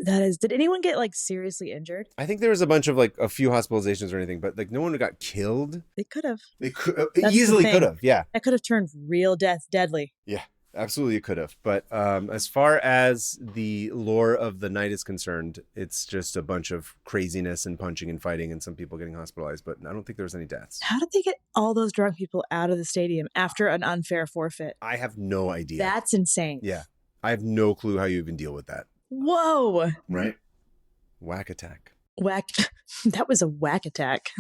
That is. Did anyone get like seriously injured? I think there was a bunch of like a few hospitalizations or anything, but like no one got killed. They could have. They could That's easily the could thing. have. Yeah. That could have turned real deadly. Yeah. Absolutely, it could have. But as far as the lore of the night is concerned, it's just a bunch of craziness and punching and fighting and some people getting hospitalized. But I don't think there was any deaths. How did they get all those drunk people out of the stadium after an unfair forfeit? I have no idea. That's insane. Yeah. I have no clue how you even deal with that. Whoa. Right? Whack attack. Whack. That was a whack attack.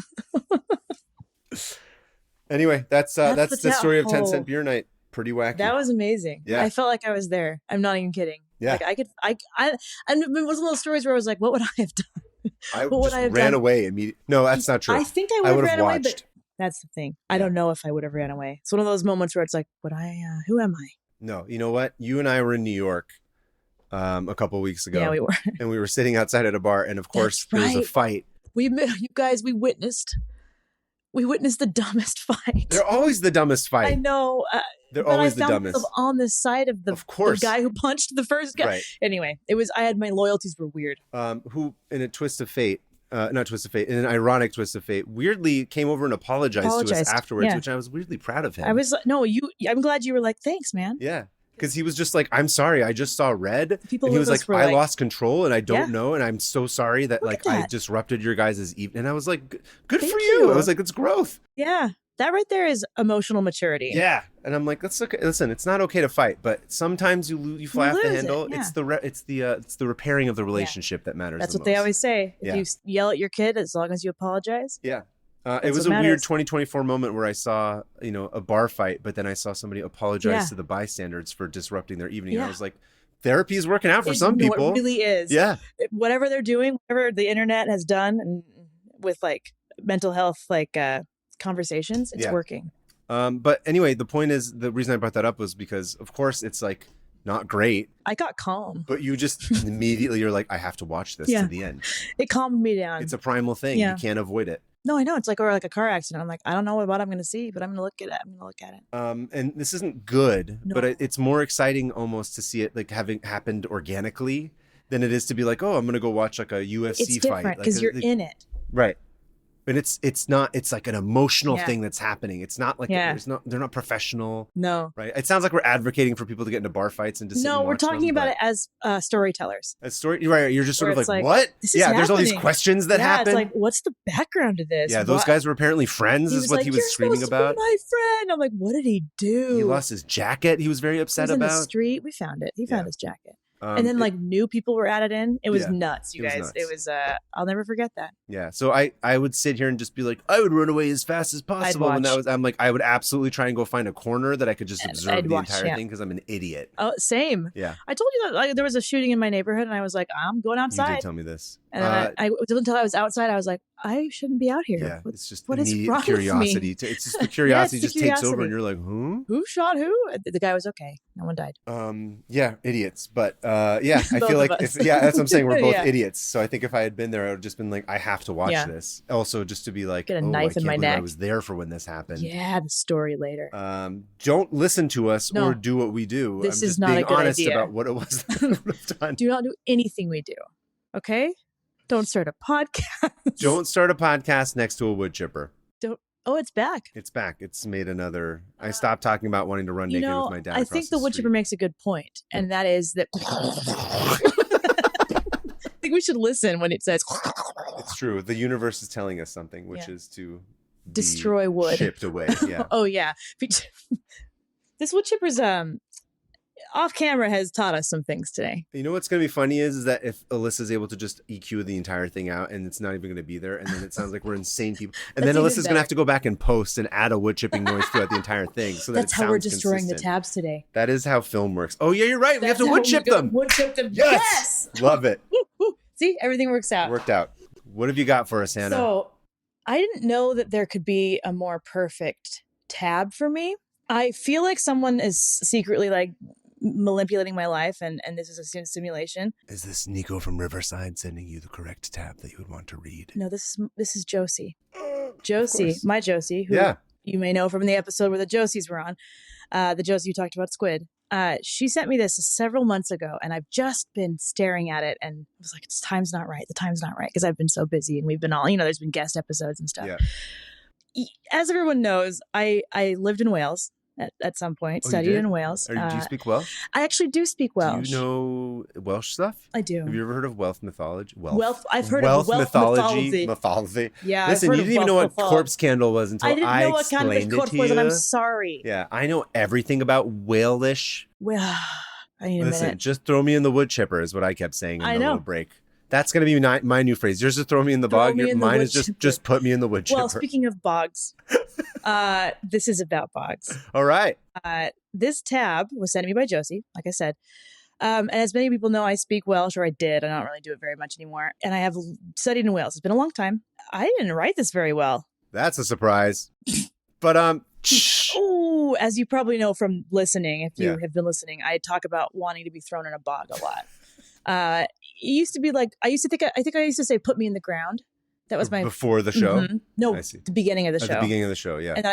Anyway, that's the story of 10 whole- Cent Beer Night. Pretty wacky. That was amazing. Yeah. I felt like I was there. I'm not even kidding. Yeah. Like I it was one of those stories where I was like, what would I have done? I what would just I have ran done? away immediately. No, that's not true. I think I would have ran away, but that's the thing. I don't know if I would have ran away. It's one of those moments where it's like, who am I? No, you know what? You and I were in New York a couple of weeks ago. Yeah, we were. And we were sitting outside at a bar, and of course there was a fight. We witnessed the dumbest fight. They're always the dumbest fight. I know. They're but always I found the dumbest. myself on the side of the guy who punched the first guy. Right. Anyway, I had my loyalties were weird. Who, in a twist of fate, not twist of fate, in an ironic twist of fate, weirdly came over and apologized to us afterwards, which I was weirdly proud of him. I was like, I'm glad you were like, thanks, man. Yeah. Because he was just like, I'm sorry, I just saw red. People and he was like, I like, lost control and I don't know. And I'm so sorry that I disrupted your guys' evening. And I was like, good for you. I was like, it's growth. Yeah. That right there is emotional maturity. Yeah. And I'm like, listen, it's not okay to fight, but sometimes you fly off the handle. Yeah. It's the repairing of the relationship that matters. That's what they always say. If you yell at your kid, as long as you apologize. Yeah. It was a weird 2024 moment where I saw, a bar fight, but then I saw somebody apologize to the bystanders for disrupting their evening. And I was like, therapy is working out for some people. It really is. Yeah. Whatever they're doing, whatever the internet has done and with like mental health, conversations, it's working. But anyway, the point is, the reason I brought that up was because, of course, it's like not great. I got calm. But you just immediately, you're like, I have to watch this to the end. It calmed me down. It's a primal thing. You can't avoid it. No, I know. It's like a car accident. I'm like, I don't know what I'm going to see, but I'm going to look at it. And this isn't good, but it's more exciting almost to see it like having happened organically than it is to be like, oh, I'm going to go watch like a UFC fight. It's different because you're in it. Right. But it's not, it's like an emotional thing that's happening. It's not like, they're not professional. No. Right. It sounds like we're advocating for people to get into bar fights and to sit and we're talking them, about it as storytellers. Right. You're just sort of like, what? Yeah. There's all these questions that happen. It's like, what's the background to this? Yeah. Those guys were apparently friends is what he was screaming about. My friend. I'm like, what did he do? He lost his jacket. He was very upset about. In the street. We found it. He found his jacket. And then new people were added in. It was nuts, you guys. It was I'll never forget that. Yeah. So I would sit here and just be like, I would run away as fast as possible. And I'm like, I would absolutely try and go find a corner that I could just observe the entire thing because I'm an idiot. Oh, same. Yeah. I told you that there was a shooting in my neighborhood and I was like, I'm going outside. You did tell me this. And I until I was outside, I was like, I shouldn't be out here. Yeah. It's just what is wrong curiosity. With me? It's just the curiosity just takes over and you're like, who shot who? The guy was okay. No one died. Yeah, idiots. But I feel like that's what I'm saying. We're both idiots. So I think if I had been there, I would have just been like, I have to watch this. Also, just to be like, get a knife in my neck. I was there for when this happened. Yeah, the story later. Don't listen to us or do what we do. This I'm is just not being a good honest idea. about what it was that I would have done. Do not do anything we do. Okay? Don't start a podcast. Don't start a podcast next to a wood chipper. Oh, it's back. It's back. It's made another. I stopped talking about wanting to run naked with my dad. I think the wood chipper makes a good point, and that is that. I think we should listen when it says. It's true. The universe is telling us something, which is to destroy wood. Shipped away. Yeah. Oh yeah. This wood chipper's off camera has taught us some things today. You know what's going to be funny is that if Alyssa's able to just EQ the entire thing out and it's not even going to be there, and then it sounds like we're insane people, and then Alyssa's going to have to go back and post and add a wood chipping noise throughout the entire thing. So that's how we're destroying consistent. the tabs today. That is how film works. Oh yeah, you're right. We have to wood chip them. Wood chip them. Yes. Love it. See, everything works out. Worked out. What have you got for us, Hannah? So I didn't know that there could be a more perfect tab for me. I feel like someone is secretly manipulating my life and this is a simulation. Is this Nico from Riverside sending you the correct tab that you would want to read? No, this is Josie. My Josie, who you may know from the episode where the Josies were on. The Josie who talked about squid. She sent me this several months ago, and I've just been staring at it and was like, "The time's not right. The time's not right," because I've been so busy, and we've been all, there's been guest episodes and stuff. Yeah. As everyone knows, I lived in Wales at some point, studied in Wales. Do you speak Welsh? I actually do speak Welsh. Do you know Welsh stuff? I do. Have you ever heard of Welsh mythology? I've heard of Welsh mythology. Yeah, listen, you didn't even know what corpse candle was until I didn't know what kind of corpse was, and I'm sorry. Yeah, I know everything about Walish. Well, I need a minute. Just throw me in the wood chipper is what I kept saying in the little break. That's going to be my new phrase. Yours is throw me in the bog. Mine is just put me in the wood chipper. Well, speaking of bogs, this is about bogs. All right. This tab was sent to me by Josie, like I said. And as many people know, I speak Welsh, or I did. I don't really do it very much anymore. And I have studied in Wales. It's been a long time. I didn't write this very well. That's a surprise. But oh, as you probably know from listening, if you have been listening, I talk about wanting to be thrown in a bog a lot. It used to be like, I think I used to say, "Put me in the ground." That was my before the show. Mm-hmm. No, the beginning of the show. At the beginning of the show, yeah. And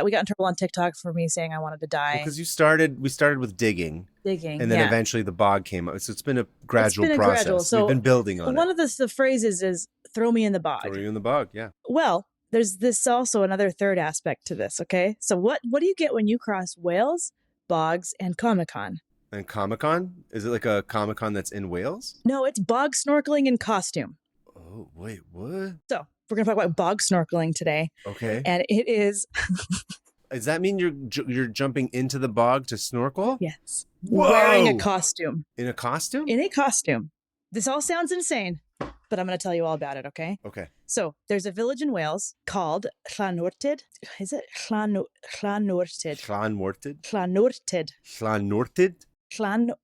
we got in trouble on TikTok for me saying I wanted to die. Because we started with digging, and then eventually the bog came up. So it's been a gradual process. So we've been building on it. One of the phrases is "throw me in the bog." Throw you in the bog, yeah. Well, there's this also another third aspect to this. Okay, so what do you get when you cross Wales, bogs, and Comic-Con? And Comic-Con? Is it like a Comic-Con that's in Wales? No, it's bog snorkeling in costume. Oh, wait, what? So we're going to talk about bog snorkeling today. Okay. And it is... Does that mean you're jumping into the bog to snorkel? Yes. Whoa! Wearing a costume. In a costume? In a costume. This all sounds insane, but I'm going to tell you all about it, okay? Okay. So there's a village in Wales called Llanortyd. Is it Llanortyd? Llanortyd? Llanortyd. Llanortyd? Llanortyd.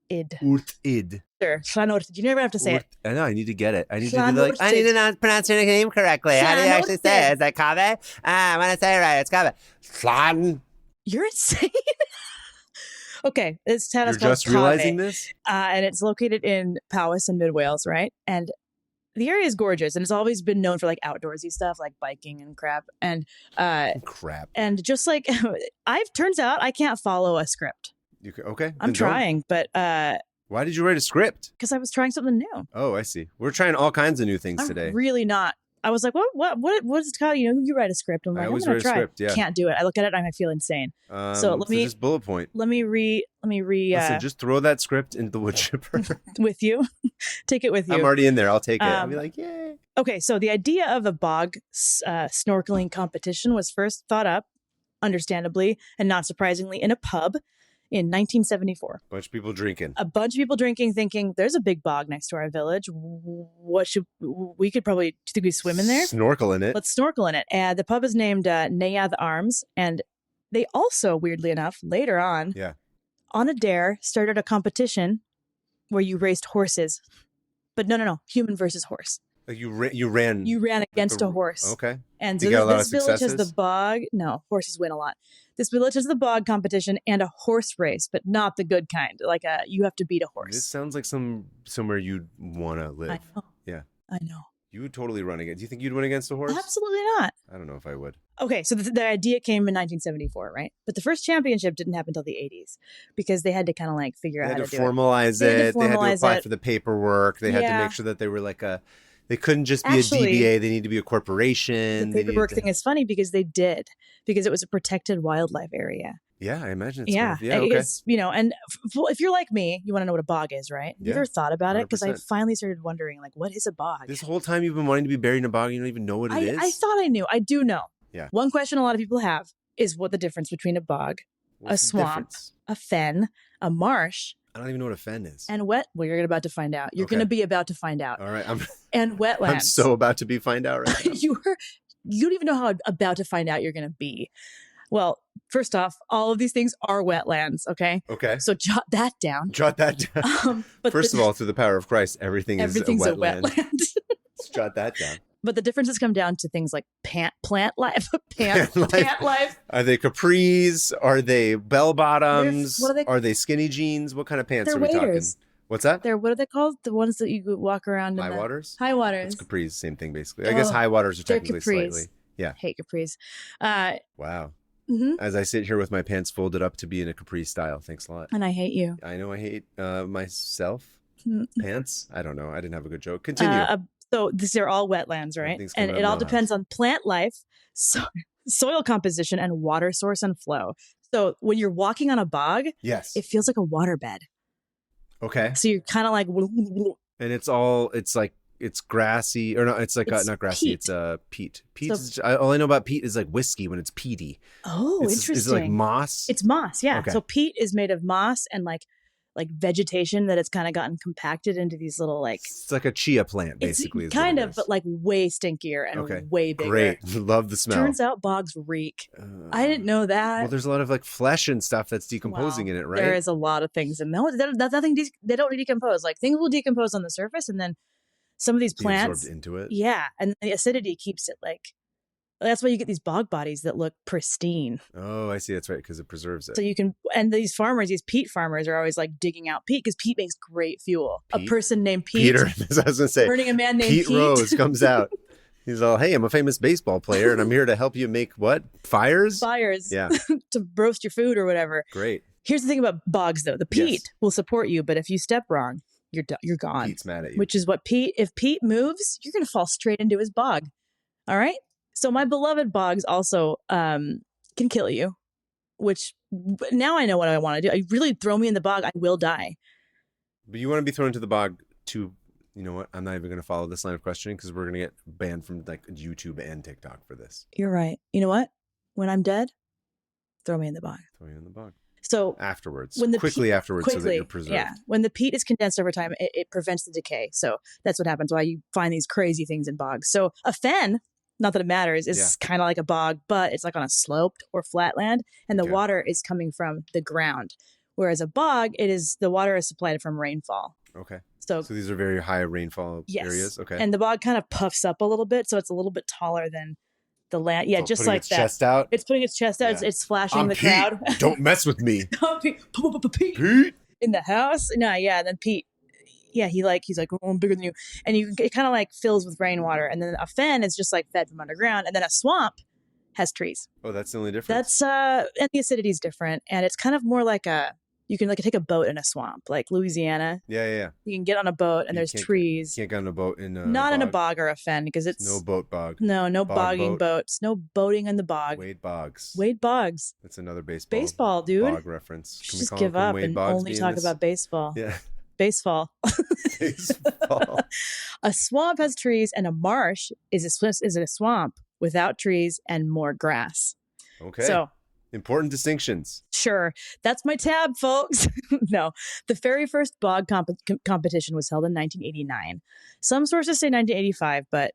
Urtyd. Sure, Llanortyd. You never have to say it. I know. I need to get it. I need to not pronounce your name correctly. How do you actually say it? Is that Kave? I'm going to say it right. It's Kave. Flan. You're insane. Okay, this town is called just Kave, realizing this? And it's located in Powys in mid Wales, right? And the area is gorgeous, and it's always been known for like outdoorsy stuff, like biking and crap. And And just like turns out I can't follow a script. Okay. I'm trying, but why did you write a script? Because I was trying something new. Oh, I see. We're trying all kinds of new things today. Really not. I was like, what's it called? You write a script. I'm like, I always I'm gonna write try. a script, yeah. Can't do it. I look at it and I feel insane. So let me just bullet point. Let me Listen, just throw that script into the wood chipper. With you. Take it with you. I'm already in there. I'll take it. I'll be like, yay. Okay, so the idea of a bog snorkeling competition was first thought up, understandably and not surprisingly, in a pub in 1974. A bunch of people drinking. Thinking, there's a big bog next to our village. We could probably, do you think we swim in there? Snorkel in it. Let's snorkel in it. The pub is named Neuadd Arms, and they also, weirdly enough, later on, on a dare, started a competition where you raced horses. But no, human versus horse. Like you ran against a horse. Okay. And so this village has the bog. No, horses win a lot. This village has the bog competition and a horse race, but not the good kind. Like you have to beat a horse. This sounds like somewhere you'd want to live. I know. Yeah. I know. You would totally run against. Do you think you'd win against a horse? Absolutely not. I don't know if I would. Okay, so the idea came in 1974, right? But the first championship didn't happen until the 80s because they had to kind of like figure out how to do it. They had to apply for the paperwork. They had to make sure that they were like they couldn't just be a DBA. They need to be a corporation. The paperwork thing is funny because because it was a protected wildlife area. Yeah, I imagine. It's and if you're like me, you want to know what a bog is, right? You ever thought about it? Because I finally started wondering, like, what is a bog? This whole time you've been wanting to be buried in a bog, you don't even know what it is? I thought I knew. I do know. Yeah. One question a lot of people have is what the difference between a bog, a swamp, a fen, a marsh. I don't even know what a fen is. And well, you're about to find out. You're going to be about to find out. All right. And wetlands. I'm so about to find out right now. You don't even know how about to find out you're going to be. Well, first off, all of these things are wetlands, okay? Okay. So jot that down. But first of all, through the power of Christ, everything's a wetland. Let's jot that down. But the differences come down to things like plant life. Plant life. Are they capris? Are they bell bottoms? What are they? Are they skinny jeans? What kind of pants They're are we waders. talking? What's that? What are they called? The ones that you walk around in. High waters? High waters. It's capris, same thing basically. I guess high waters are technically capris. slightly. Yeah. Hate capris. Wow. as I sit here with my pants folded up to be in a capri style. Thanks a lot. And I hate you. I know I hate myself. Pants? I don't know. I didn't have a good joke. Continue. So these are all wetlands, right? And it all depends on plant life, soil composition, and water source and flow. So when you're walking on a bog, yes, it feels like a waterbed. Okay. So you're kind of like, and it's grassy, or no, it's like not grassy. Peat. It's peat. Peat. So, all I know about peat is like whiskey when it's peaty. Oh, interesting. Is it like moss? It's moss, yeah. Okay. So peat is made of moss and like vegetation that it's kind of gotten compacted into these little It's like a chia plant, basically. It's kind of, but like way stinkier and way bigger. Great, love the smell. Turns out bogs reek. I didn't know that. Well, there's a lot of like flesh and stuff that's decomposing in it, right? There is a lot of things, and that's nothing. They don't decompose. Like things will decompose on the surface, and then some of these plants absorbed into it. Yeah, and the acidity keeps it like. That's why you get these bog bodies that look pristine. Oh, I see. That's right, because it preserves it. So you can, and these peat farmers are always like digging out peat because peat makes great fuel. Pete? A person named Pete. Peter, I was going to say. Burning a man named Pete. Rose comes out. He's all, hey, I'm a famous baseball player and I'm here to help you make what? Fires? Fires. Yeah. To roast your food or whatever. Great. Here's the thing about bogs though. The peat will support you, but if you step wrong, you're gone. Pete's mad at you. Which is what if Pete moves, you're going to fall straight into his bog. All right? So my beloved bogs also can kill you, which now I know what I want to do. I really throw me in the bog, I will die. But you want to be thrown into the bog to, you know what? I'm not even going to follow this line of questioning because we're going to get banned from like YouTube and TikTok for this. You're right. You know what? When I'm dead, throw me in the bog. Throw you in the bog. So afterwards, so that you're preserved. Yeah. When the peat is condensed over time, it prevents the decay. So that's what happens. Why you find these crazy things in bogs. So a fen, not that it matters, is kind of like a bog, but it's like on a sloped or flat land, and the water is coming from the ground. Whereas a bog, the water is supplied from rainfall. Okay. So these are very high rainfall areas. Okay. And the bog kind of puffs up a little bit, so it's a little bit taller than the land. Yeah, just like that. Chest out. It's putting its chest out. Yeah. It's flashing the Pete. crowd. Don't mess with me. Pete. In the house. No, yeah. And then Pete. Yeah, he's like, oh, I'm bigger than you. And it kind of like fills with rainwater. And then a fen is just like fed from underground. And then a swamp has trees. Oh, that's the only difference. And the acidity is different. And it's kind of more like you can like take a boat in a swamp, like Louisiana. Yeah. You can get on a boat and there's trees. You can't get on a boat in a Not bog. in a bog or a fen because it's. No boat bog. No bogging boats. No boating in the bog. Wade Boggs. That's another baseball, dude. Bog reference. Can we just give up and only talk about baseball? Yeah. Baseball. Baseball. A swamp has trees, and a marsh is a swamp without trees and more grass. Okay. So important distinctions. Sure, that's my tab, folks. No, the very first bog competition was held in 1989. Some sources say 1985, but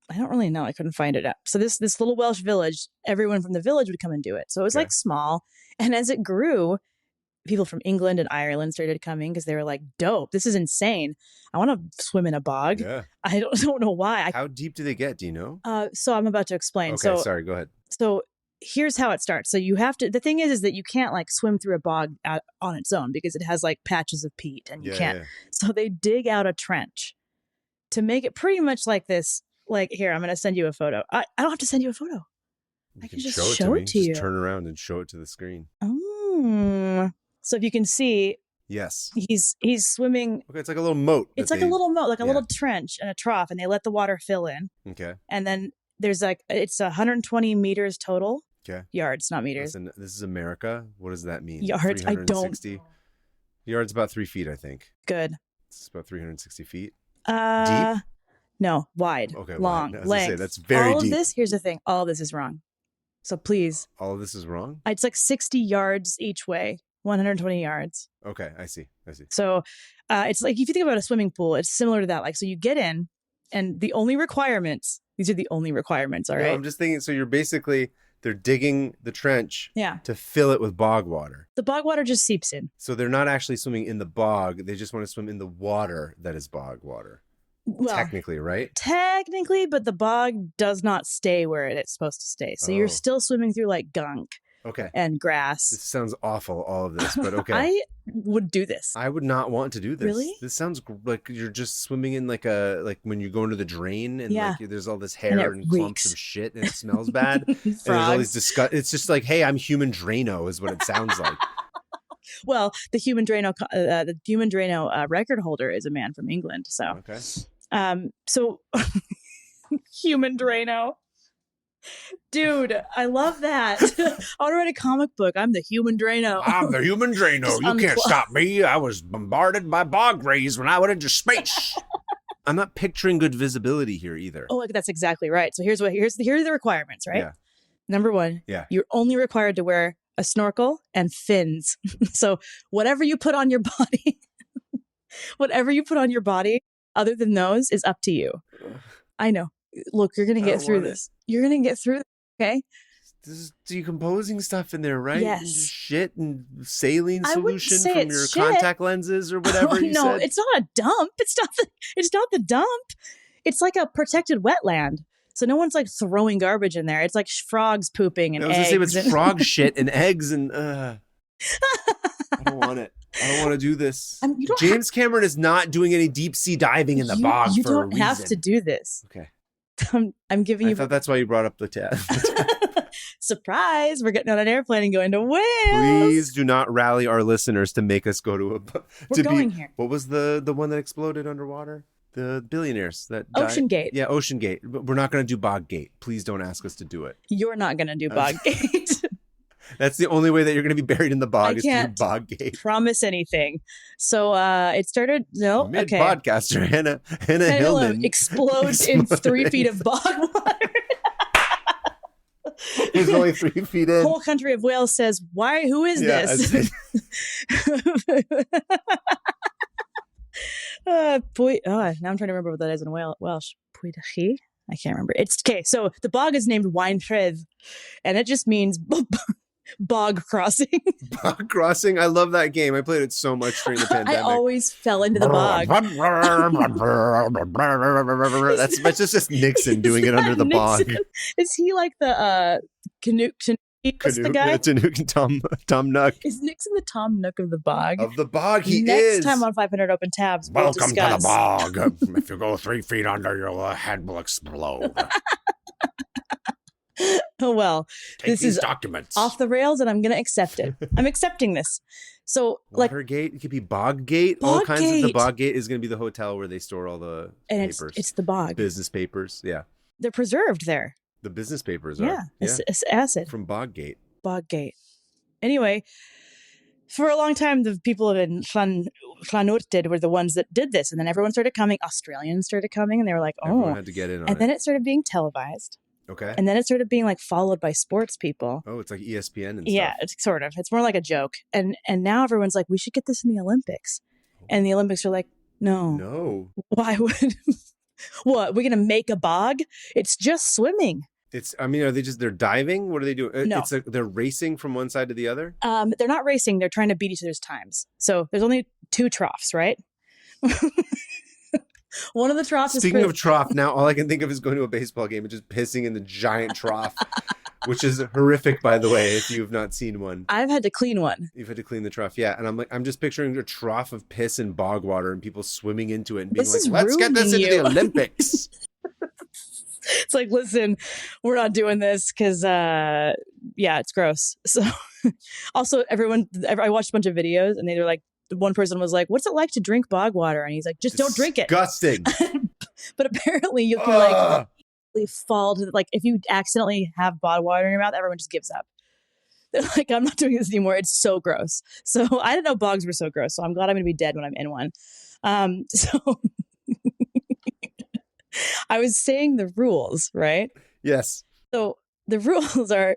I don't really know. I couldn't find it up. So this little Welsh village, everyone from the village would come and do it. So it was like small, and as it grew, people from England and Ireland started coming because they were like, dope, this is insane. I want to swim in a bog. Yeah. I don't know why. How deep do they get? Do you know? So I'm about to explain. Okay, sorry, go ahead. So here's how it starts. So you have to, the thing is that you can't like swim through a bog on its own because it has like patches of peat and you can't. Yeah. So they dig out a trench to make it pretty much like this. Like, here, I'm going to send you a photo. I don't have to send you a photo. I can just show it to you. Just turn around and show it to the screen. So if you can see, yes, he's swimming. Okay, it's like a little moat. It's like a little moat, like a little trench and a trough, and they let the water fill in. Okay. And then there's it's 120 meters total. Okay. Yards, not meters. Listen, this is America. What does that mean? Yards. I don't. Yards about 3 feet, I think. Good. It's about 360 feet. Deep. No, wide. Okay. Long. Wide. Length. That's very deep. All of this. Here's the thing. All of this is wrong. So please. All of this is wrong? It's like 60 yards each way. 120 yards. Okay, I see. So it's like, if you think about a swimming pool, it's similar to that. Like, so you get in and these are the only requirements, all right? No, I'm just thinking, so they're digging the trench to fill it with bog water. The bog water just seeps in. So they're not actually swimming in the bog. They just want to swim in the water that is bog water. Well, technically, right? Technically, but the bog does not stay where it's supposed to stay. So you're still swimming through like gunk. Okay. And grass. This sounds awful, all of this, but okay. would do this. I would not want to do this. Really? This sounds like you're just swimming in like when you go into the drain and Yeah. like there's all this hair and clumps reeks. of shit and it smells bad. And there's all these it's just like, hey, I'm human Drano is what it sounds like. Well, the human Drano record holder is a man from England. So, okay. So human Drano. Dude, I love that. I want to write a comic book. I'm the human Drano. I'm the human Drano. You can't stop me. I was bombarded by bog rays when I went into space. I'm not picturing good visibility here either. Oh, that's exactly right. So here are the requirements, right? Yeah. Number 1, you're only required to wear a snorkel and fins. So whatever you put on your body, other than those is up to you. I know. Look, you're going to get through this. You're going to get through this, okay? There's decomposing stuff in there, right? Yes. And just shit and saline solution from your contact lenses or whatever you said. No, it's not a dump. It's not the dump. It's like a protected wetland. So no one's like throwing garbage in there. It's like frogs pooping and eggs. I was going to say it's frog shit and eggs and I don't want it. I don't want to do this. James Cameron is not doing any deep sea diving in the bog for a reason. You don't have to do this. Okay. I'm giving you. I thought that's why you brought up the tab. Surprise! We're getting on an airplane and going to Wales. Please do not rally our listeners to make us go to a. We're going here. What was the one that exploded underwater? The billionaires that died? Ocean Gate. Yeah, Ocean Gate. But we're not going to do Bog Gate. Please don't ask us to do it. You're not going to do Bog Gate. That's the only way that you're going to be buried in the bog is through Bog Gate. Promise anything. So it started. No, okay. Podcaster Hannah Hillman explodes in 3 feet of bog water. He's only 3 feet in. The whole country of Wales says, "Why? Who is this?" Now I'm trying to remember what that is in Welsh. Pwy I can't remember. It's okay. So the bog is named Wainfredd, and it just means bog crossing. Bog crossing. I love that game. I played it so much during the pandemic. I always fell into the bog. That's just Nixon doing it under the bog. Is he like the Canute? What's the guy? Tom Nook. Is Nixon the Tom Nook of the bog? Of the bog, he is. Next time on 500 Open Tabs, welcome to the bog. If you go 3 feet under, your head will explode. Oh, well. Take these documents. Off the rails, and I'm going to accept it. I'm accepting this. So, Watergate, it could be Bog Gate. All kinds of the Bog Gate is going to be the hotel where they store all the papers. It's the bog. Business papers, yeah. They're preserved there. The business papers are. Yeah, it's acid. From Boggate. Boggate. Anyway, for a long time, the people in Llanwrtyd were the ones that did this. And then everyone started coming. Australians started coming. And they were like, oh. Everyone had to get in on it. And then it started being televised. Okay. And then it started being like followed by sports people. Oh, it's like ESPN and stuff. Yeah, it's sort of. It's more like a joke. And now everyone's like, we should get this in the Olympics. And the Olympics are like, no. Why would... What? We're going to make a bog? It's just swimming. Are they're diving? What are they doing? No. They're racing from one side to the other? They're not racing. They're trying to beat each other's times. So there's only 2 troughs, right? One of the troughs Speaking of trough, now all I can think of is going to a baseball game and just pissing in the giant trough, which is horrific, by the way, if you've not seen one. I've had to clean one. You've had to clean the trough, yeah. And I'm just picturing a trough of piss and bog water and people swimming into it and being let's get this into the Olympics. It's like, listen, we're not doing this because, it's gross. So also I watched a bunch of videos and they were like, one person was like, what's it like to drink bog water? And he's like, just don't drink it. Disgusting. But apparently you can fall to if you accidentally have bog water in your mouth, everyone just gives up. They're like, I'm not doing this anymore. It's so gross. So I didn't know bogs were so gross. So I'm glad I'm going to be dead when I'm in one. So I was saying the rules, right? Yes. So the rules are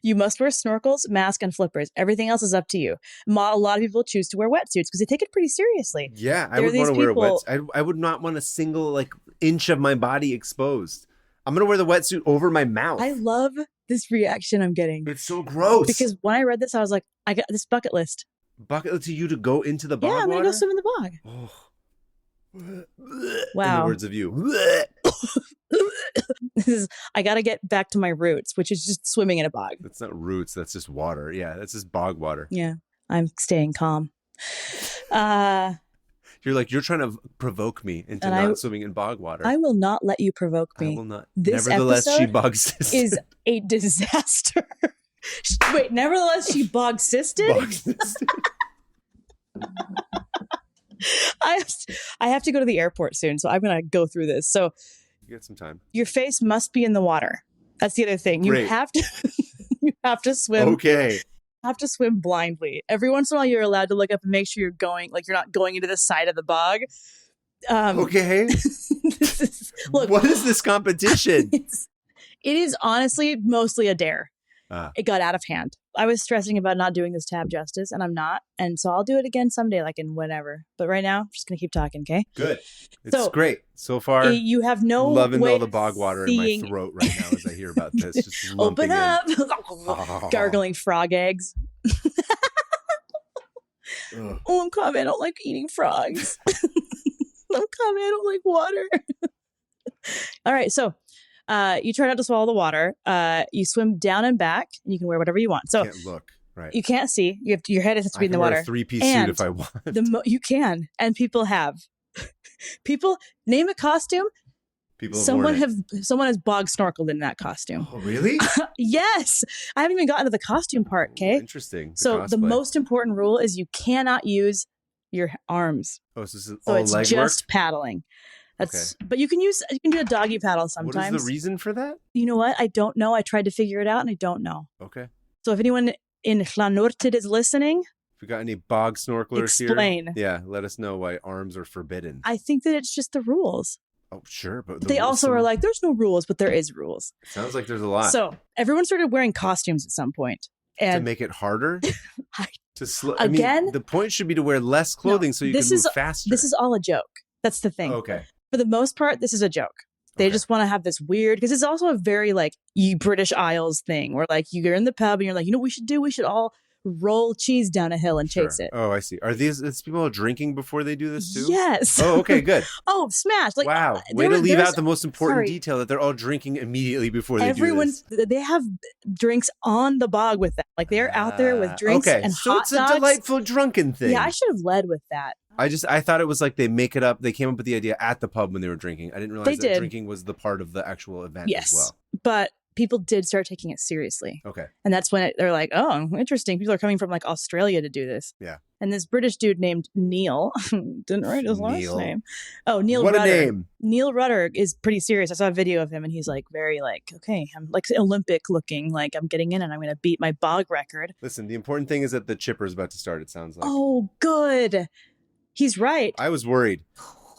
you must wear snorkels, mask, and flippers. Everything else is up to you. A lot of people choose to wear wetsuits because they take it pretty seriously. Yeah, I would want to wear a wetsuit. I would not want a single inch of my body exposed. I'm going to wear the wetsuit over my mouth. I love this reaction I'm getting. It's so gross. Because when I read this, I was like, I got this bucket list. Bucket list to you to go into the bog Yeah, I'm going to water? go swim in the bog. Oh. Wow. In the words of you. I got to get back to my roots, which is just swimming in a bog. That's not roots. That's just water. Yeah, that's just bog water. Yeah. I'm staying calm. You're trying to provoke me into not swimming in bog water. I will not let you provoke me. I will not. This Nevertheless, she episode bog-sisted. is a disaster. Wait, nevertheless, she bog-sisted? Bog-sisted. I have to go to the airport soon, so I'm going to go through this. So you get some time. Your face must be in the water. That's the other thing. Great. You have to you have to swim. Okay. You have to swim blindly. Every once in a while you're allowed to look up and make sure you're not going into the side of the bog. Okay. Look, what is this competition? It is honestly mostly a dare. It got out of hand. I was stressing about not doing this tab justice, and I'm not. And so I'll do it again someday, like in whenever. But right now, I'm just going to keep talking, okay? Good. It's great. So far, you have no loving way all the bog water in my throat right now as I hear about this. Just open up. Oh. Gargling frog eggs. Oh, I'm coming. I don't like eating frogs. I'm coming. I don't like water. All right. So you try not to swallow the water. You swim down and back, and you can wear whatever you want. So you can't look, right? You can't see. Your head has to be in the water. I can wear a 3-piece suit if I want. You can, and people have. People name a costume. People someone has bog snorkeled in that costume. Oh, really? Yes. I haven't even gotten to the costume part. Okay. Interesting. The most important rule is you cannot use your arms. Oh, so this is so all it's leg just work? paddling. That's okay. But you can do a doggy paddle sometimes. What is the reason for that? You know what? I don't know. I tried to figure it out and I don't know. Okay. So if anyone in Llanorted is listening, if we got any bog snorkelers explain. Here, yeah, let us know why arms are forbidden. I think that it's just the rules. Oh, sure, but they also are like, there's no rules, but there is rules. Sounds like there's a lot. So everyone started wearing costumes at some point, and to make it harder. Again, the point should be to wear less clothing so you can move faster. This is all a joke. That's the thing. Okay. For the most part, this is a joke. They just want to have this weird, because it's also a very you British Isles thing where you're in the pub and you're like, you know what we should do? We should all roll cheese down a hill and chase it. Oh, I see. Are these people drinking before they do this too? Yes. Oh, okay, good. Oh, smash. Wow. Way to leave out the most important detail that they're all drinking immediately before they do this. They have drinks on the bog with them. They're out there with drinks and hot dogs. So it's a delightful drunken thing. Yeah, I should have led with that. I thought it was they make it up. They came up with the idea at the pub when they were drinking. I didn't realize that drinking was the part of the actual event as well. But people did start taking it seriously. Okay. And that's when they're like, oh, interesting. People are coming from Australia to do this. Yeah. And this British dude named Neil, didn't write his last name. Oh, Neil What Rudder. A name. Neil Rudder is pretty serious. I saw a video of him and he's very okay, I'm Olympic looking, I'm getting in and I'm going to beat my bog record. Listen, the important thing is that the chipper is about to start, it sounds like. Oh, good. He's right. I was worried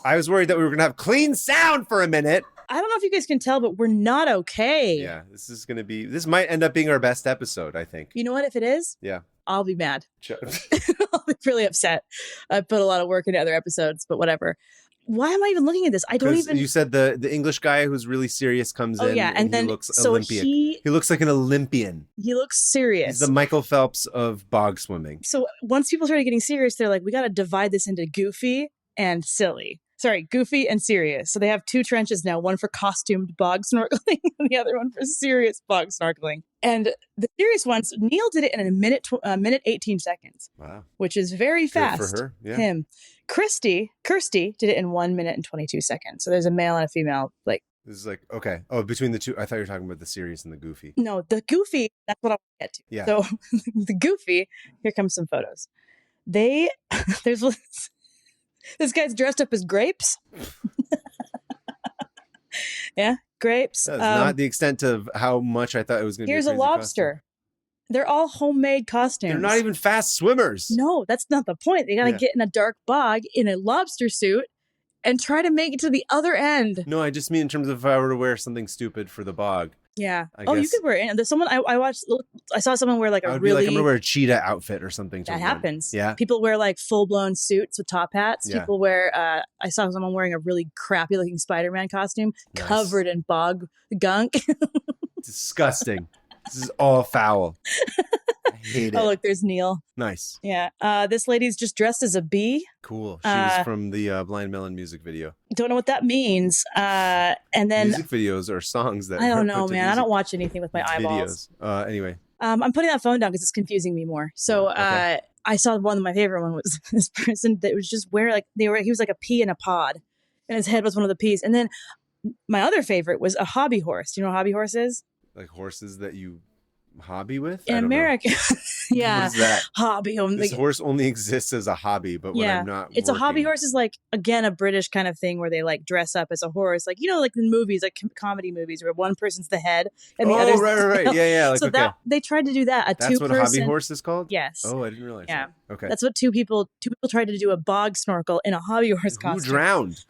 that we were going to have clean sound for a minute. I don't know if you guys can tell, but we're not okay. Yeah, this might end up being our best episode, I think. You know what? If it is, yeah, I'll be mad. I'll be really upset. I put a lot of work into other episodes, but whatever. Why am I even looking at this? I don't even. You said the English guy who's really serious comes in. Yeah, and then he looks Olympic. He looks like an Olympian. He looks serious. He's the Michael Phelps of bog swimming. So once people started getting serious, they're like, we got to divide this into goofy and silly. Sorry, goofy and serious. So they have two trenches now, one for costumed bog snorkeling and the other one for serious bog snorkeling. And the serious ones, Neil did it in a minute 18 seconds. Wow. Which is very fast. Good for her. Yeah. Him. Kirsty did it in 1 minute and 22 seconds. So there's a male and a female. This is okay. Oh, between the two, I thought you were talking about the serious and the goofy. No, the goofy, that's what I want to get to. Yeah. So the goofy, here comes some photos. There's this guy's dressed up as grapes. Yeah, grapes. That's not the extent of how much I thought it was going to be. Here's a lobster. Costume. They're all homemade costumes. They're not even fast swimmers. No, that's not the point. They got to get in a dark bog in a lobster suit and try to make it to the other end. No, I just mean in terms of if I were to wear something stupid for the bog. Yeah. You could wear it. There's someone I saw someone wear I would be I'm gonna wear a cheetah outfit or something. That happens. Yeah. People wear full blown suits with top hats. Yeah. People wear. I saw someone wearing a really crappy looking Spider-Man costume covered in bog gunk. Disgusting. This is all foul. I hate it. Oh, look, there's Neil. Nice. Yeah. This lady's just dressed as a bee. Cool. She was from the Blind Melon music video. Don't know what that means. And then music videos are songs that I don't know, man. I don't watch anything with my eyeballs. Videos. Anyway. I'm putting that phone down because it's confusing me more. So I I saw one of my favorite one was this person that was just wearing he was like a pea in a pod, and his head was one of the peas. And then my other favorite was a hobby horse. Do you know what a hobby horse is? Like horses that you hobby with? In I don't know. America. Yeah. What is that? Hobby. This horse only exists as a hobby, but when I'm not it's working. a hobby horse is like, again, a British kind of thing where they like dress up as a horse. Like, like in movies, like comedy movies where one person's the head and the other's right. Yeah. Like, so that they tried to do that. That's what a hobby horse is called? Yes. Oh, I didn't realize that. Okay. That's what two people tried to do, a bog snorkel in a hobby horse costume. Who drowned?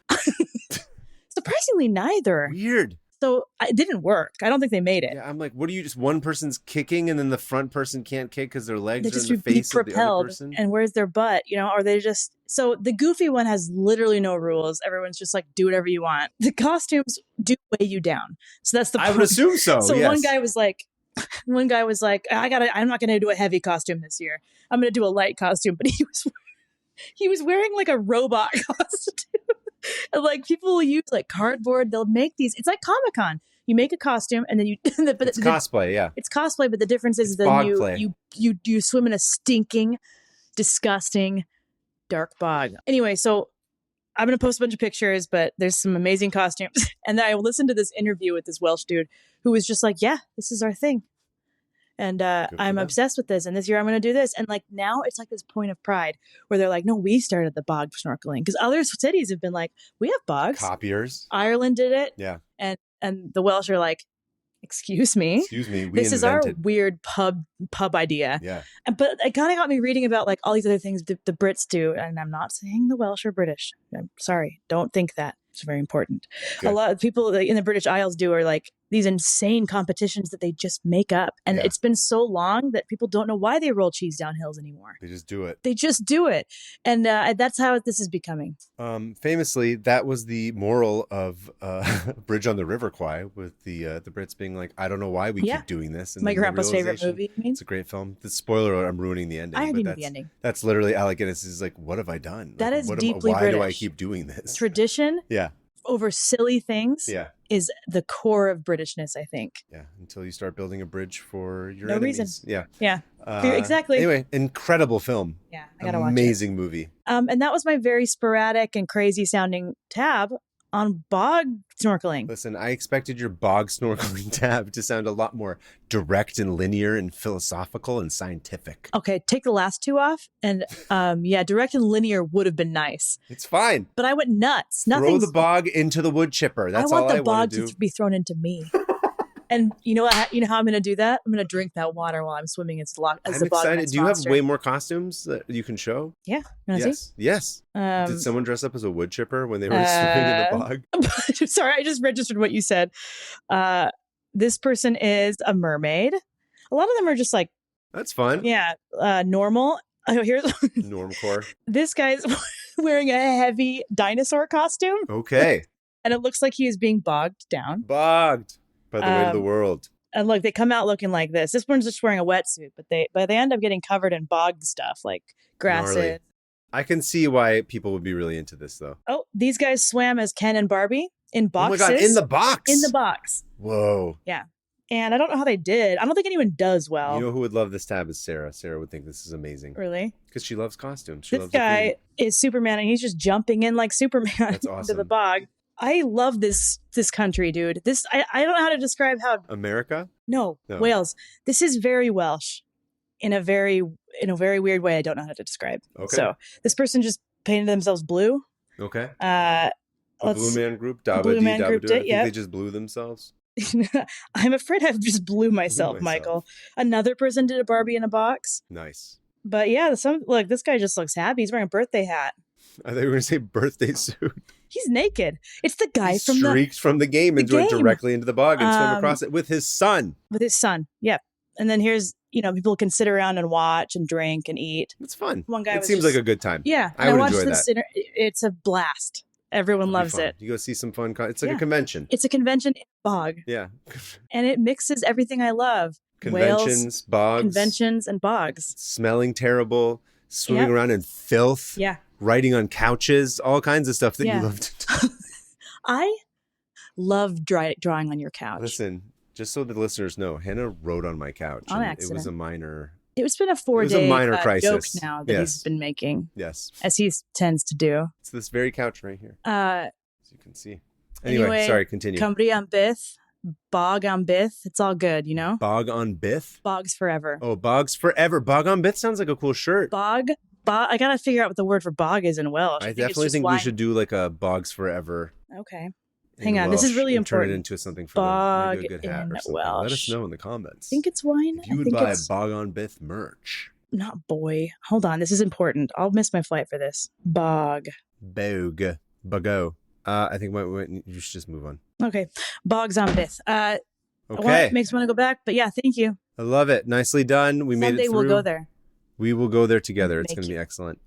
Surprisingly, neither. Weird. So it didn't work. I don't think they made it. Yeah, I'm like, what do you just one person's kicking and then the front person can't kick because their legs they are in the face of the other person? And where's their butt? Or they just so the goofy one has literally no rules. Everyone's just like, do whatever you want. The costumes do weigh you down. So that's the point. I would assume so. So yes. one guy was like, I'm not gonna do a heavy costume this year. I'm gonna do a light costume. But he was wearing like a robot costume. And like people will use like cardboard. They'll make these. It's like Comic-Con. You make a costume and then it's cosplay. Yeah, it's cosplay. But the difference is then you swim in a stinking, disgusting, dark bog. Anyway, so I'm gonna post a bunch of pictures, but there's some amazing costumes. And then I listened to this interview with this Welsh dude who was just like, "Yeah, this is our thing." And I'm obsessed with this. And this year I'm going to do this. And like now it's like this point of pride where they're like, no, we started the bog snorkeling. Because other cities have been like, we have bogs. Copiers. Ireland did it. Yeah. And the Welsh are like, excuse me. This is our weird pub idea. Yeah. But it kind of got me reading about like all these other things the Brits do. And I'm not saying the Welsh are British. I'm sorry. Don't think that. It's very important. Good. A lot of people in the British Isles are like these insane competitions that they just make up. And it's been so long that people don't know why they roll cheese down hills anymore. They just do it. They just do it. And that's how this is becoming. Famously, that was the moral of Bridge on the River Kwai, with the Brits being like, I don't know why we keep doing this. And my grandpa's favorite movie. You mean? It's a great film. The spoiler alert, I'm ruining the ending. I already know the ending. That's literally Alec Guinness is like, what have I done? That like, is deeply British. Why do I keep doing this? Tradition. Yeah. Over silly things is the core of Britishness, I think. Yeah, until you start building a bridge for your enemies. Reason. Yeah. Exactly. Anyway, incredible film. Yeah, I gotta watch it. Amazing movie. And that was my very sporadic and crazy sounding tab on bog snorkeling. Listen, I expected your bog snorkeling tab to sound a lot more direct and linear and philosophical and scientific. Okay, take the last two off. And direct and linear would have been nice. It's fine. But I went nuts. Throw the bog into the wood chipper. That's all I want to do. I want the bog to be thrown into me. And you know what? You know how I'm going to do that? I'm going to drink that water while I'm swimming as the bog. I'm excited. Do you have way more costumes that you can show? Yeah. See? Yes. Did someone dress up as a wood chipper when they were swimming in the bog? Sorry, I just registered what you said. This person is a mermaid. A lot of them are just like, that's fun. Yeah. Normal. Oh, here's Normcore. This guy's wearing a heavy dinosaur costume. Okay. And it looks like he is being bogged down. Bogged by the weight of the world. And look, they come out looking like this. This one's just wearing a wetsuit, but they end up getting covered in bogged stuff like grasses. Gnarly. I can see why people would be really into this, though. Oh, these guys swam as Ken and Barbie in boxes. Oh my God, in the box? In the box. Whoa. Yeah. And I don't know how they did. I don't think anyone does well. You know who would love this tab is Sarah. Sarah would think this is amazing. Really? Because she loves costumes. This guy is Superman, and he's just jumping in like Superman into the bog. I love this country, dude. I don't know how to describe how America? No, Wales. This is very Welsh in a very weird way I don't know how to describe. Okay. So this person just painted themselves blue. Okay. Blue Man Group, I think they just blew themselves. I'm afraid I've just blew myself, Michael. Another person did a Barbie in a box. Nice. But yeah, look, this guy just looks happy. He's wearing a birthday hat. I thought you were going to say birthday suit. He's naked. It's the guy streaked from the game and went directly into the bog and swim across it with his son. Yep. And then here's, people can sit around and watch and drink and eat. It's fun. One guy seems like a good time. Yeah. I would enjoy that. It's a blast. Everyone loves it. You go see some fun. It's like a convention. It's a convention in a bog. Yeah. And it mixes everything I love. Conventions, Whales, bogs. Conventions and bogs. Smelling terrible. Swimming around in filth. Yeah. Writing on couches. All kinds of stuff that you love to do. I love drawing on your couch. Listen, just so the listeners know, Hannah wrote on my couch. On accident. It was a minor It's been a It was a 4-day minor joke crisis. now that he's been making, Yes. as he tends to do. It's this very couch right here, As you can see. Anyway, sorry, continue. Cymru am byth, bog am byth. It's all good, you know? Bog on Bith? Bogs forever. Oh, Bogs forever. Bog on Bith sounds like a cool shirt. Bog. I gotta figure out what the word for bog is in Welsh. I definitely think we should do like a Bogs forever. Okay. Hang on, this is really important. Turn it into something for bog maybe a good hat or something. Welsh. Let us know in the comments. I think it's wine. If you would buy Bog on Bith merch. Not boy. Hold on, this is important. I'll miss my flight for this. Bog. Bog. Bogo. I think you should just move on. Okay. Bogs on Bith. Okay. Well, makes me want to go back, but yeah, thank you. I love it. Nicely done. We made it through. Someday we'll go there. We will go there together. It's going to be excellent.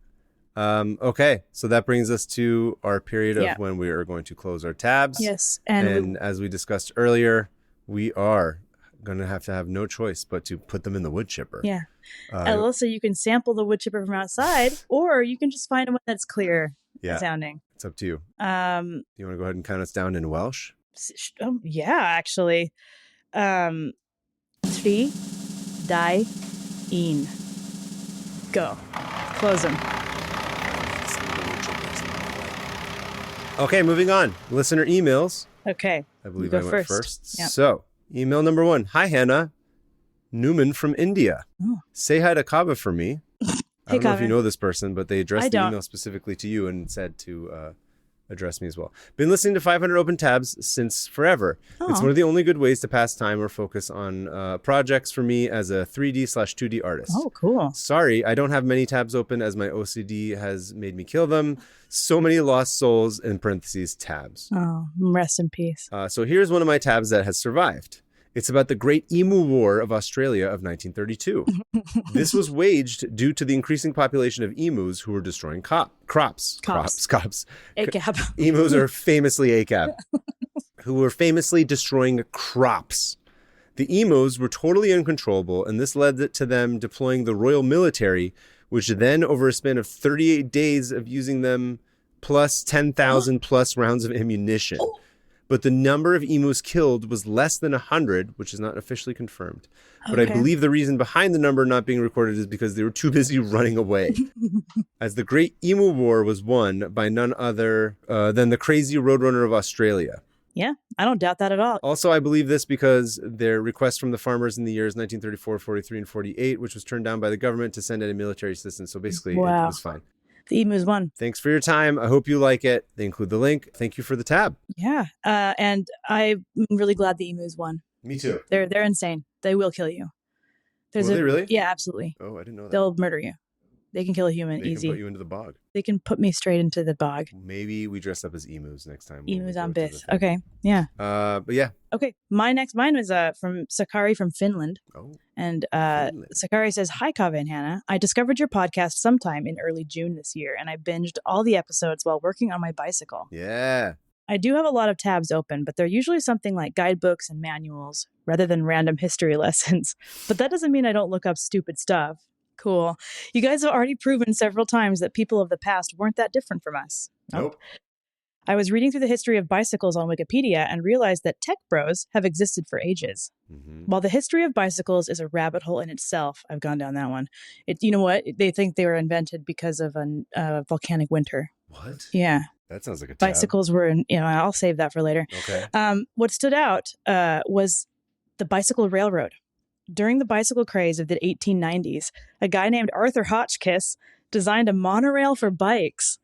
Okay, so that brings us to our period of when we are going to close our tabs. Yes. And as we discussed earlier, we are going to have no choice but to put them in the wood chipper. Yeah. Alyssa, you can sample the wood chipper from outside, or you can just find one that's clear sounding. It's up to you. You want to go ahead and count us down in Welsh? Yeah, actually. 3, 2, 1. Go. Close them. Okay, moving on. Listener emails. Okay. I believe I went first. Yep. So, email number 1. Hi, Hannah. Newman from India. Oh. Say hi to Kava for me. I don't know if you know this person, but they addressed the email specifically to you and said to address me as well. Been listening to 500 Open Tabs since forever. It's one of the only good ways to pass time or focus on projects for me as a 3D/2D artist. Oh, cool. Sorry, I don't have many tabs open as my OCD has made me kill them. So many lost souls, in parentheses, tabs. Oh, rest in peace. So here's one of my tabs that has survived. It's about the Great Emu War of Australia of 1932. This was waged due to the increasing population of emus who were destroying crops. ACAB. Emus are famously ACAB, who were famously destroying crops. The emus were totally uncontrollable, and this led to them deploying the Royal Military, which then, over a span of 38 days of using them, plus 10,000 plus rounds of ammunition. But the number of emus killed was less than 100, which is not officially confirmed. But I believe the reason behind the number not being recorded is because they were too busy running away. As the Great Emu War was won by none other than the crazy Roadrunner of Australia. Yeah, I don't doubt that at all. Also, I believe this because their request from the farmers in the years 1934, 43, and 48, which was turned down by the government to send any military assistance. So basically, it was fine. The emus won. Thanks for your time. I hope you like it. They include the link. Thank you for the tab. Yeah. And I'm really glad the emus won. Me too. They're insane. They will kill you. Will they really? Yeah, absolutely. Oh, I didn't know that. They'll murder you. They can kill a human easy. They can put you into the bog. They can put me straight into the bog. Maybe we dress up as emus next time. Emus on Bith. Okay. Yeah. But yeah. Okay. Mine was from Sakari from Finland. Oh. And Sakari says, "Hi, Kava and Hannah. I discovered your podcast sometime in early June this year, and I binged all the episodes while working on my bicycle. Yeah. I do have a lot of tabs open, but they're usually something like guidebooks and manuals rather than random history lessons. But that doesn't mean I don't look up stupid stuff. Cool. You guys have already proven several times that people of the past weren't that different from us." Nope. I was reading through the history of bicycles on Wikipedia and realized that tech bros have existed for ages. Mm-hmm. While the history of bicycles is a rabbit hole in itself, I've gone down that one. You know what? They think they were invented because of a volcanic winter. What? Yeah. That sounds like a tab. Bicycles were, I'll save that for later. Okay. What stood out was the bicycle railroad. During the bicycle craze of the 1890s, a guy named Arthur Hotchkiss designed a monorail for bikes.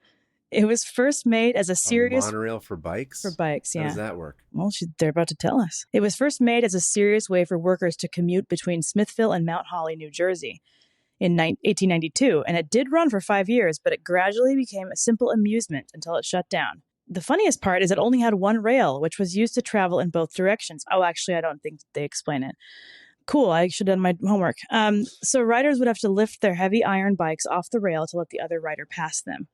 It was first made as a monorail for bikes? For bikes, yeah. How does that work? Well, they're about to tell us. It was first made as a serious way for workers to commute between Smithville and Mount Holly, New Jersey in 1892, and it did run for 5 years, but it gradually became a simple amusement until it shut down. The funniest part is it only had one rail, which was used to travel in both directions. Oh, actually, I don't think they explain it. Cool, I should have done my homework. So riders would have to lift their heavy iron bikes off the rail to let the other rider pass them.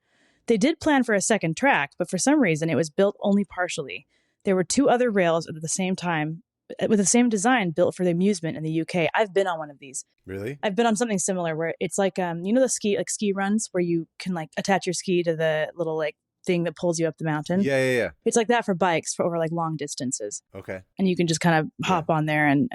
They did plan for a second track, but for some reason it was built only partially. There were 2 other rails at the same time, with the same design, built for the amusement in the UK. I've been on one of these. Really? I've been on something similar where it's like, the ski runs where you can attach your ski to the little thing that pulls you up the mountain. Yeah. It's like that for bikes for over long distances. Okay. And you can just kind of hop on there and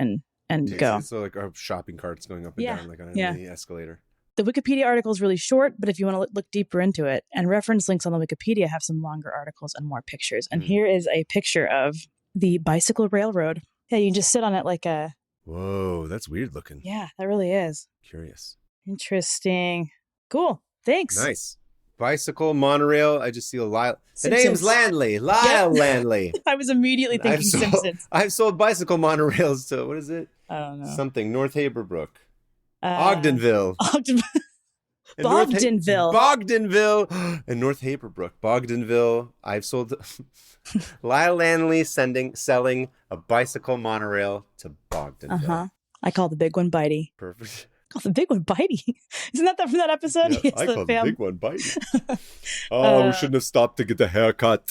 and go. So like our shopping carts going up and down like on a mini escalator. The Wikipedia article is really short, but if you want to look deeper into it, and reference links on the Wikipedia have some longer articles and more pictures. And here is a picture of the bicycle railroad. Yeah, you can just sit on it like a... Whoa, that's weird looking. Yeah, that really is. Curious. Interesting. Cool. Thanks. Nice. Bicycle, monorail. I just see a Lyle. The name's Landley. Lyle Landley. I was immediately thinking Simpsons. I've sold bicycle monorails to, what is it? I don't know. Something. North Haverbrook. Ogdenville. Bogdanville. And North Haverbrook. Bogdanville. I've sold Lyle Landley selling a bicycle monorail to Bogdanville. I call the big one Bitey. Perfect. I call the big one Bitey. Isn't that from that episode? Yeah, I call the big one Bitey. We shouldn't have stopped to get the haircut.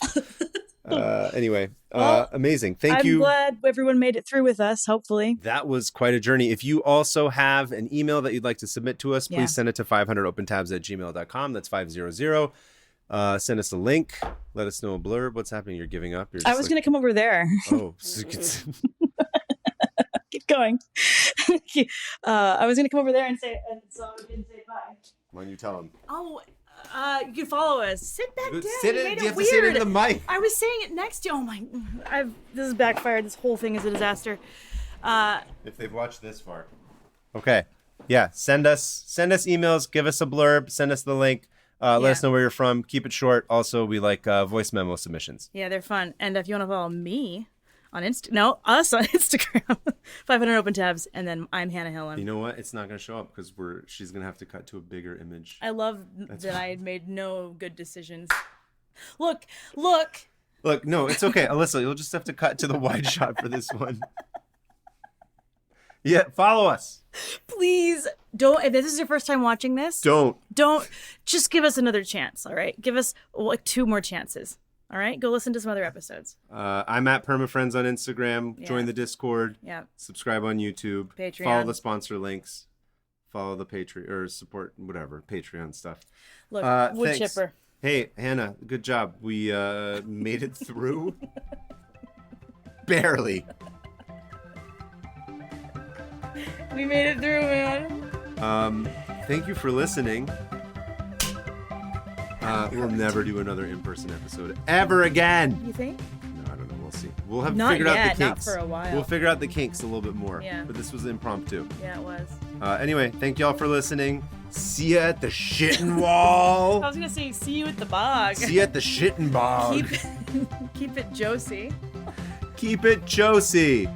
Anyway, amazing. Thank you. I'm glad everyone made it through with us, hopefully. That was quite a journey. If you also have an email that you'd like to submit to us, please send it to 500opentabs@gmail.com. That's 500. Send us a link. Let us know a blurb. What's happening? You're giving up? I was going to come over there. Oh. Keep going. I was going to come over there and say, and so I didn't say bye. Why don't you tell them? Oh, you can follow us. Sit back down. You have to sit into the mic. I was saying it next to you. Oh my! This is backfired. This whole thing is a disaster. If they've watched this far. Okay. Yeah. Send us emails. Give us a blurb. Send us the link. Let us know where you're from. Keep it short. Also, we like voice memo submissions. Yeah, they're fun. And if you want to follow me on us on Instagram, 500 Open Tabs, and then I'm Hannah Hillen. You know what? It's not going to show up because she's going to have to cut to a bigger image. I love that I made no good decisions. Look. Look, no, it's okay. Alyssa, you'll just have to cut to the wide shot for this one. Yeah, follow us. Please don't. If this is your first time watching this, don't. Just give us another chance. All right, give us like 2 more chances. All right, go listen to some other episodes. I'm at PermaFriends on Instagram. Yeah. Join the Discord. Yeah. Subscribe on YouTube. Patreon. Follow the sponsor links. Follow the Patreon or support whatever Patreon stuff. Look, wood thanks. chipper. Hey, Hannah, good job. We made it through. Barely. We made it through, man. Thank you for listening. We'll never do another in-person episode ever again. You think? No, I don't know. We'll see. We'll have not figured yet, out the kinks. Not for a while. We'll figure out the kinks a little bit more. Yeah. But this was impromptu. Yeah, it was. Anyway, thank y'all for listening. See ya at the shitting wall. I was gonna say, see you at the bog. See ya at the shitting bog. Keep it Josie. Keep it Josie.